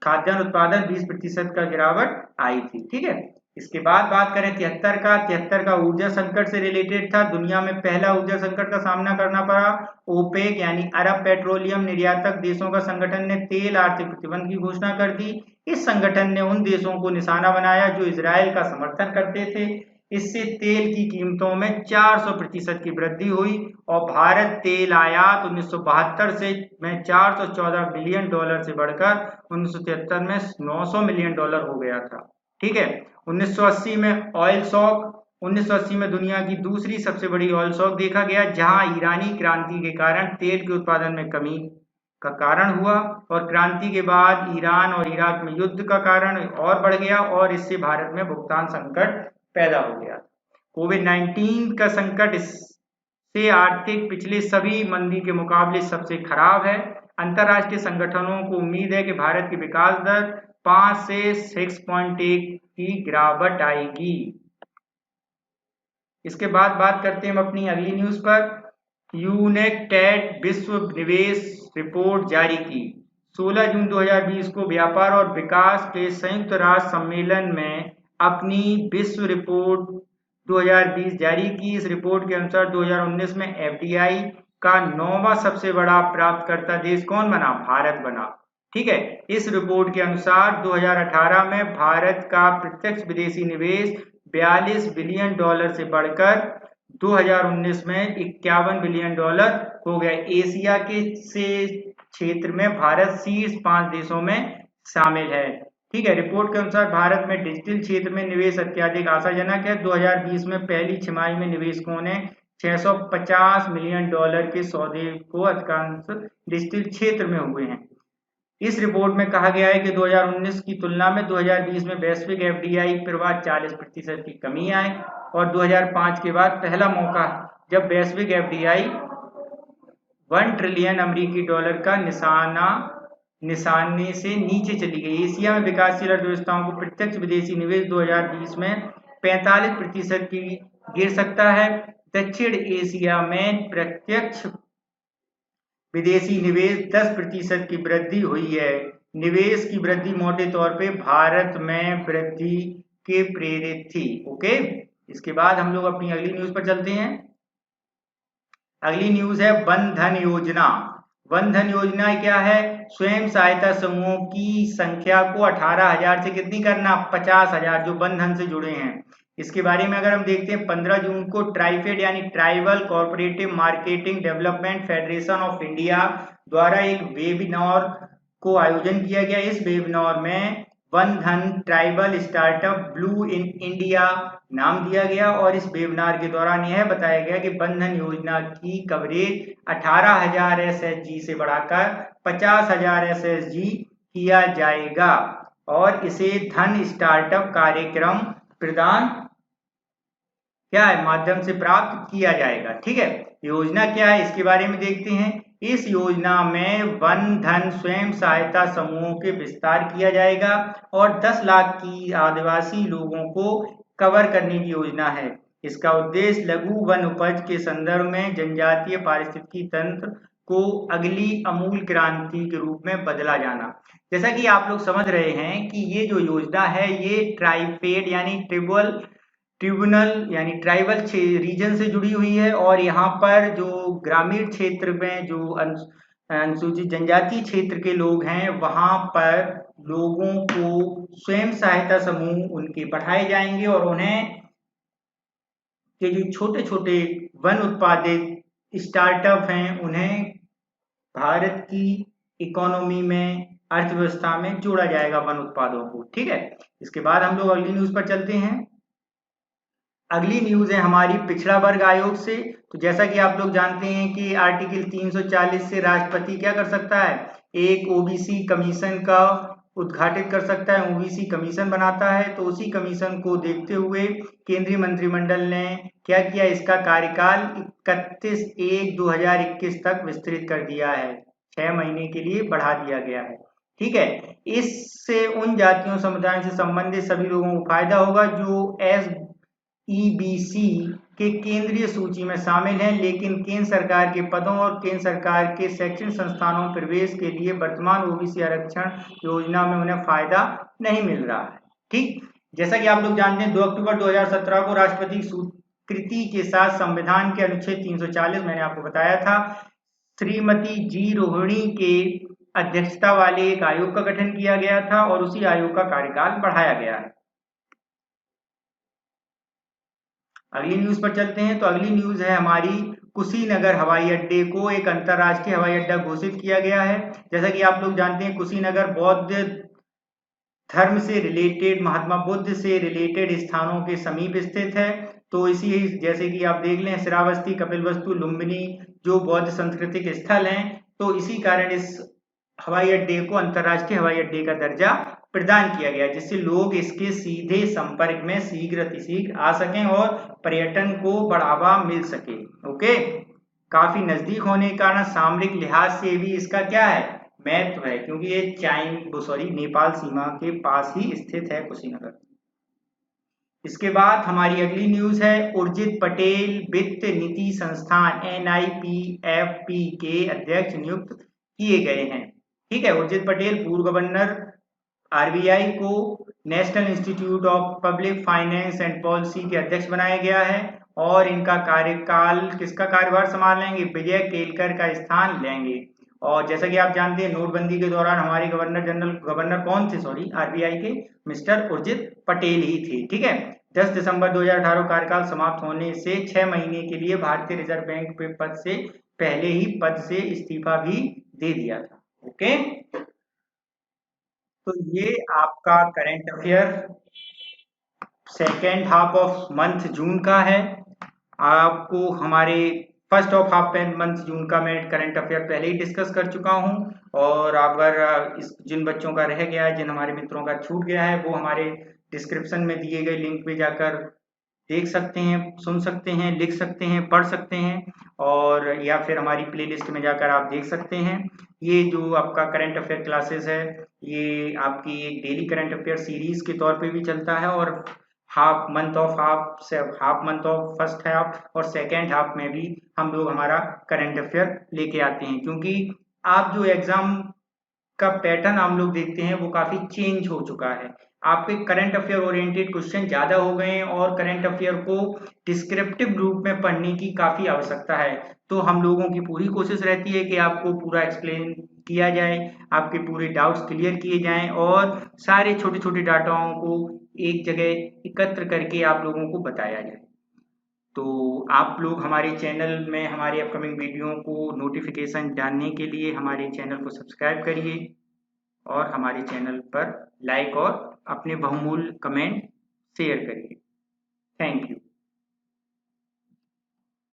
खाद्यान्न उत्पादन 20% का गिरावट आई थी। ठीक है, इसके बाद बात करें 73 का ऊर्जा संकट से रिलेटेड था। दुनिया में पहला ऊर्जा संकट का सामना करना पड़ा। ओपेक यानी अरब पेट्रोलियम निर्यातक देशों का संगठन ने तेल आर्थिक प्रतिबंध की घोषणा कर दी। इस संगठन ने उन देशों को निशाना बनाया जो इजराइल का समर्थन करते थे। इससे तेल की कीमतों में 400% की वृद्धि हुई और भारत तेल आयात 1972 से में 414 बिलियन डॉलर से बढ़कर 1973 में 900 मिलियन डॉलर हो गया था। ठीक है, 1980 में ऑयल शॉक, 1980 में दुनिया की दूसरी सबसे बड़ी ऑयल शॉक देखा गया, जहां ईरानी क्रांति के कारण तेल के उत्पादन में कमी का कारण हुआ और क्रांति के बाद ईरान और इराक में युद्ध का कारण और बढ़ गया और इससे भारत में भुगतान संकट पैदा हो गया। कोविड-19 का संकट इससे आर्थिक पिछले सभी मंदी के मुकाबले सबसे खराब है। अंतरराष्ट्रीय संगठनों को उम्मीद है कि भारत की विकास दर 5 से 6.1 की गिरावट आएगी। इसके बाद बात करते हैं हम अपनी अगली न्यूज पर। यूनेक्टेड विश्व निवेश रिपोर्ट जारी की। 16 जून 2020 को व्यापार और विकास के संयुक्त राष्ट्र सम्मेलन में अपनी विश्व रिपोर्ट 2020 जारी की। इस रिपोर्ट के अनुसार 2019 में एफडीआई का 9वां सबसे बड़ा प्राप्तकर्ता देश कौन बना? भारत बना। ठीक है, इस रिपोर्ट के अनुसार 2018 में भारत का प्रत्यक्ष विदेशी निवेश 42 बिलियन डॉलर से बढ़कर 2019 में 51 बिलियन डॉलर हो गया। एशिया के से क्षेत्र में भारत शीर्ष 5 देशों में शामिल है। ठीक है, रिपोर्ट के अनुसार भारत में डिजिटल क्षेत्र में निवेश अत्यधिक आशाजनक है। 2020 में पहली छमाही में निवेशकों ने 650 मिलियन डॉलर के सौदे को अधिकांश डिजिटल क्षेत्र में हुए हैं। इस रिपोर्ट में कहा गया है कि 2019 की तुलना में 2020 में वैश्विक एफडीआई प्रवाह 40% की कमी आई और 2005 के बाद पहला मौका जब वैश्विक एफडीआई 1 ट्रिलियन अमेरिकी डॉलर का निशाने से नीचे चली गई। एशिया में विकासशील अर्थव्यवस्थाओं को प्रत्यक्ष विदेशी निवेश 2020 में 45% की गिर सकता है। दक्षिण एशिया में प्रत्यक्ष विदेशी निवेश 10% की वृद्धि हुई है। निवेश की वृद्धि मोटे तौर पे भारत में वृद्धि के प्रेरित थी। ओके, इसके बाद हम लोग अपनी अगली न्यूज पर चलते हैं। अगली न्यूज है वन धन योजना। वन धन योजना क्या है? स्वयं सहायता समूहों की संख्या को 18,000 से कितनी करना? 50,000 जो वन धन से जुड़े हैं। इसके बारे में अगर हम देखते हैं, 15 जून को ट्राइफेड यानी tribal cooperative marketing development federation of India द्वारा एक वेबिनार को आयोजन किया गया। इस वेबिनार में वन धन tribal startup blue in India नाम दिया गया और इस वेबिनार के दौरान यह बताया गया कि वन धन योजना की कवरेज 18,000 एसएचजी से बढ़ाकर 50,000 एसएचजी किया जाएगा और इसे धन स्टार्टअप कार्यक्रम प्रदान क्या है माध्यम से प्राप्त किया जाएगा। ठीक है, योजना क्या है इसके बारे में देखते हैं। इस योजना में वन धन स्वयं सहायता समूहों के विस्तार किया जाएगा और 10 लाख की आदिवासी लोगों को कवर करने की योजना है। इसका उद्देश्य लघु वन उपज के संदर्भ में जनजातीय पारिस्थितिकी तंत्र को अगली अमूल क्रांति के रूप में बदला जाना। जैसा कि आप लोग समझ रहे हैं कि ये जो योजना है ये ट्राइफेड यानी ट्रिब्यूनल यानी ट्राइबल रीजन से जुड़ी हुई है और यहाँ पर जो ग्रामीण क्षेत्र में जो अनुसूचित जनजाति क्षेत्र के लोग हैं वहां पर लोगों को स्वयं सहायता समूह उनके बढ़ाए जाएंगे और उन्हें के जो छोटे छोटे वन उत्पादित स्टार्टअप हैं उन्हें भारत की इकोनॉमी में अर्थव्यवस्था में जोड़ा जाएगा वन उत्पादों को। ठीक है, इसके बाद हम लोग अगली न्यूज पर चलते हैं। अगली न्यूज है हमारी पिछड़ा वर्ग आयोग से। तो जैसा कि आप लोग जानते हैं कि आर्टिकल 340 से राष्ट्रपति क्या कर सकता है? एक ओबीसी कमीशन का उद्घाटित कर सकता है, ओबीसी कमीशन बनाता है। तो उसी कमीशन को देखते हुए केंद्रीय मंत्रिमंडल ने क्या किया? इसका कार्यकाल 31/1/2021 तक विस्तृत कर दिया है, 6 महीने के लिए बढ़ा दिया गया है। ठीक है, इससे उन जातियों समुदायों से संबंधित सभी लोगों को फायदा होगा जो ईबीसी के केंद्रीय सूची में शामिल हैं लेकिन केंद्र सरकार के पदों और केंद्र सरकार के शैक्षणिक संस्थानों में प्रवेश के लिए वर्तमान ओबीसी आरक्षण योजना में उन्हें फायदा नहीं मिल रहा है। ठीक, जैसा कि आप लोग जानते हैं 2 अक्टूबर 2017 को राष्ट्रपति स्वीकृति के साथ संविधान के अनुच्छेद 340 मैंने आपको बताया था श्रीमती जी रोहिणी के अध्यक्षता वाले एक आयोग का गठन किया गया था और उसी आयोग का कार्यकाल बढ़ाया गया है। अगली न्यूज पर चलते हैं। तो अगली न्यूज है हमारी कुशीनगर हवाई अड्डे को एक अंतरराष्ट्रीय हवाई अड्डा घोषित किया गया है। जैसा कि आप लोग जानते हैं कुशीनगर बौद्ध धर्म से रिलेटेड महात्मा बुद्ध से रिलेटेड स्थानों के समीप स्थित है। तो इसी जैसे कि आप देख लें श्रावस्ती, कपिलवस्तु, लुम्बिनी जो बौद्ध सांस्कृतिक स्थल हैं, तो इसी कारण इस हवाई अड्डे को अंतरराष्ट्रीय हवाई अड्डे का दर्जा प्रदान किया गया जिससे लोग इसके सीधे संपर्क में शीघ्र अतिशीघ्र आ सकें और पर्यटन को बढ़ावा मिल सके। ओके, काफी नजदीक होने के कारण सामरिक लिहाज से भी इसका क्या है? महत्व है क्योंकि ये नेपाल सीमा के पास ही स्थित है कुशीनगर। इसके बाद हमारी अगली न्यूज है उर्जित पटेल वित्त नीति संस्थान NIPFP के अध्यक्ष नियुक्त किए गए हैं। ठीक है, उर्जित पटेल पूर्व गवर्नर आरबीआई को national institute of public finance and policy के अध्यक्ष बनाया गया है और इनका कार्यकाल, किसका कार्यभार संभालेंगे? विजय केलकर का स्थान लेंगे। और जैसा कि आप जानते हैं, नोटबंदी के दौरान हमारे गवर्नर कौन थे? सॉरी, आरबीआई के मिस्टर उर्जित पटेल ही थे। ठीक है। 10 दिसंबर 2018 कार्यकाल समाप्त होने से 6 महीने के लिए भारतीय रिजर्व बैंक के पद से पहले ही पद से इस्तीफा भी दे दिया था। ओके, तो ये आपका current affair second half of month June का है। आपको हमारे first of half month June का मैं करंट अफेयर पहले ही डिस्कस कर चुका हूं। और अगर इस जिन बच्चों का रह गया है, जिन हमारे मित्रों का छूट गया है, वो हमारे डिस्क्रिप्शन में दिए गए लिंक पे जाकर देख सकते हैं, सुन सकते हैं, लिख सकते हैं, पढ़ सकते हैं, और या फिर हमारी प्लेलिस्ट में जाकर आप देख सकते हैं। ये जो आपका करंट अफेयर क्लासेस है, ये आपकी एक डेली करंट अफेयर सीरीज के तौर पे भी चलता है, और half month of first half और सेकेंड हाफ में भी हम लोग हमारा करंट अफेयर लेके आते हैं, क्योंकि आप जो एग्जाम का पैटर्न हम लोग देखते हैं वो काफी चेंज हो चुका है। आपके करंट अफेयर ओरिएंटेड क्वेश्चन ज्यादा हो गए हैं और करंट अफेयर को डिस्क्रिप्टिव रूप में पढ़ने की काफी आवश्यकता है। तो हम लोगों की पूरी कोशिश रहती है कि आपको पूरा एक्सप्लेन किया जाए, आपके पूरे डाउट्स क्लियर किए जाएं और सारे छोटे छोटे डाटाओं को एक जगह एकत्र करके आप लोगों को बताया जाए। तो आप लोग हमारे चैनल में हमारे अपकमिंग वीडियो को नोटिफिकेशन जानने के लिए हमारे चैनल को सब्सक्राइब करिए और हमारे चैनल पर लाइक और अपने बहुमूल्य कमेंट शेयर करिए। Thank you.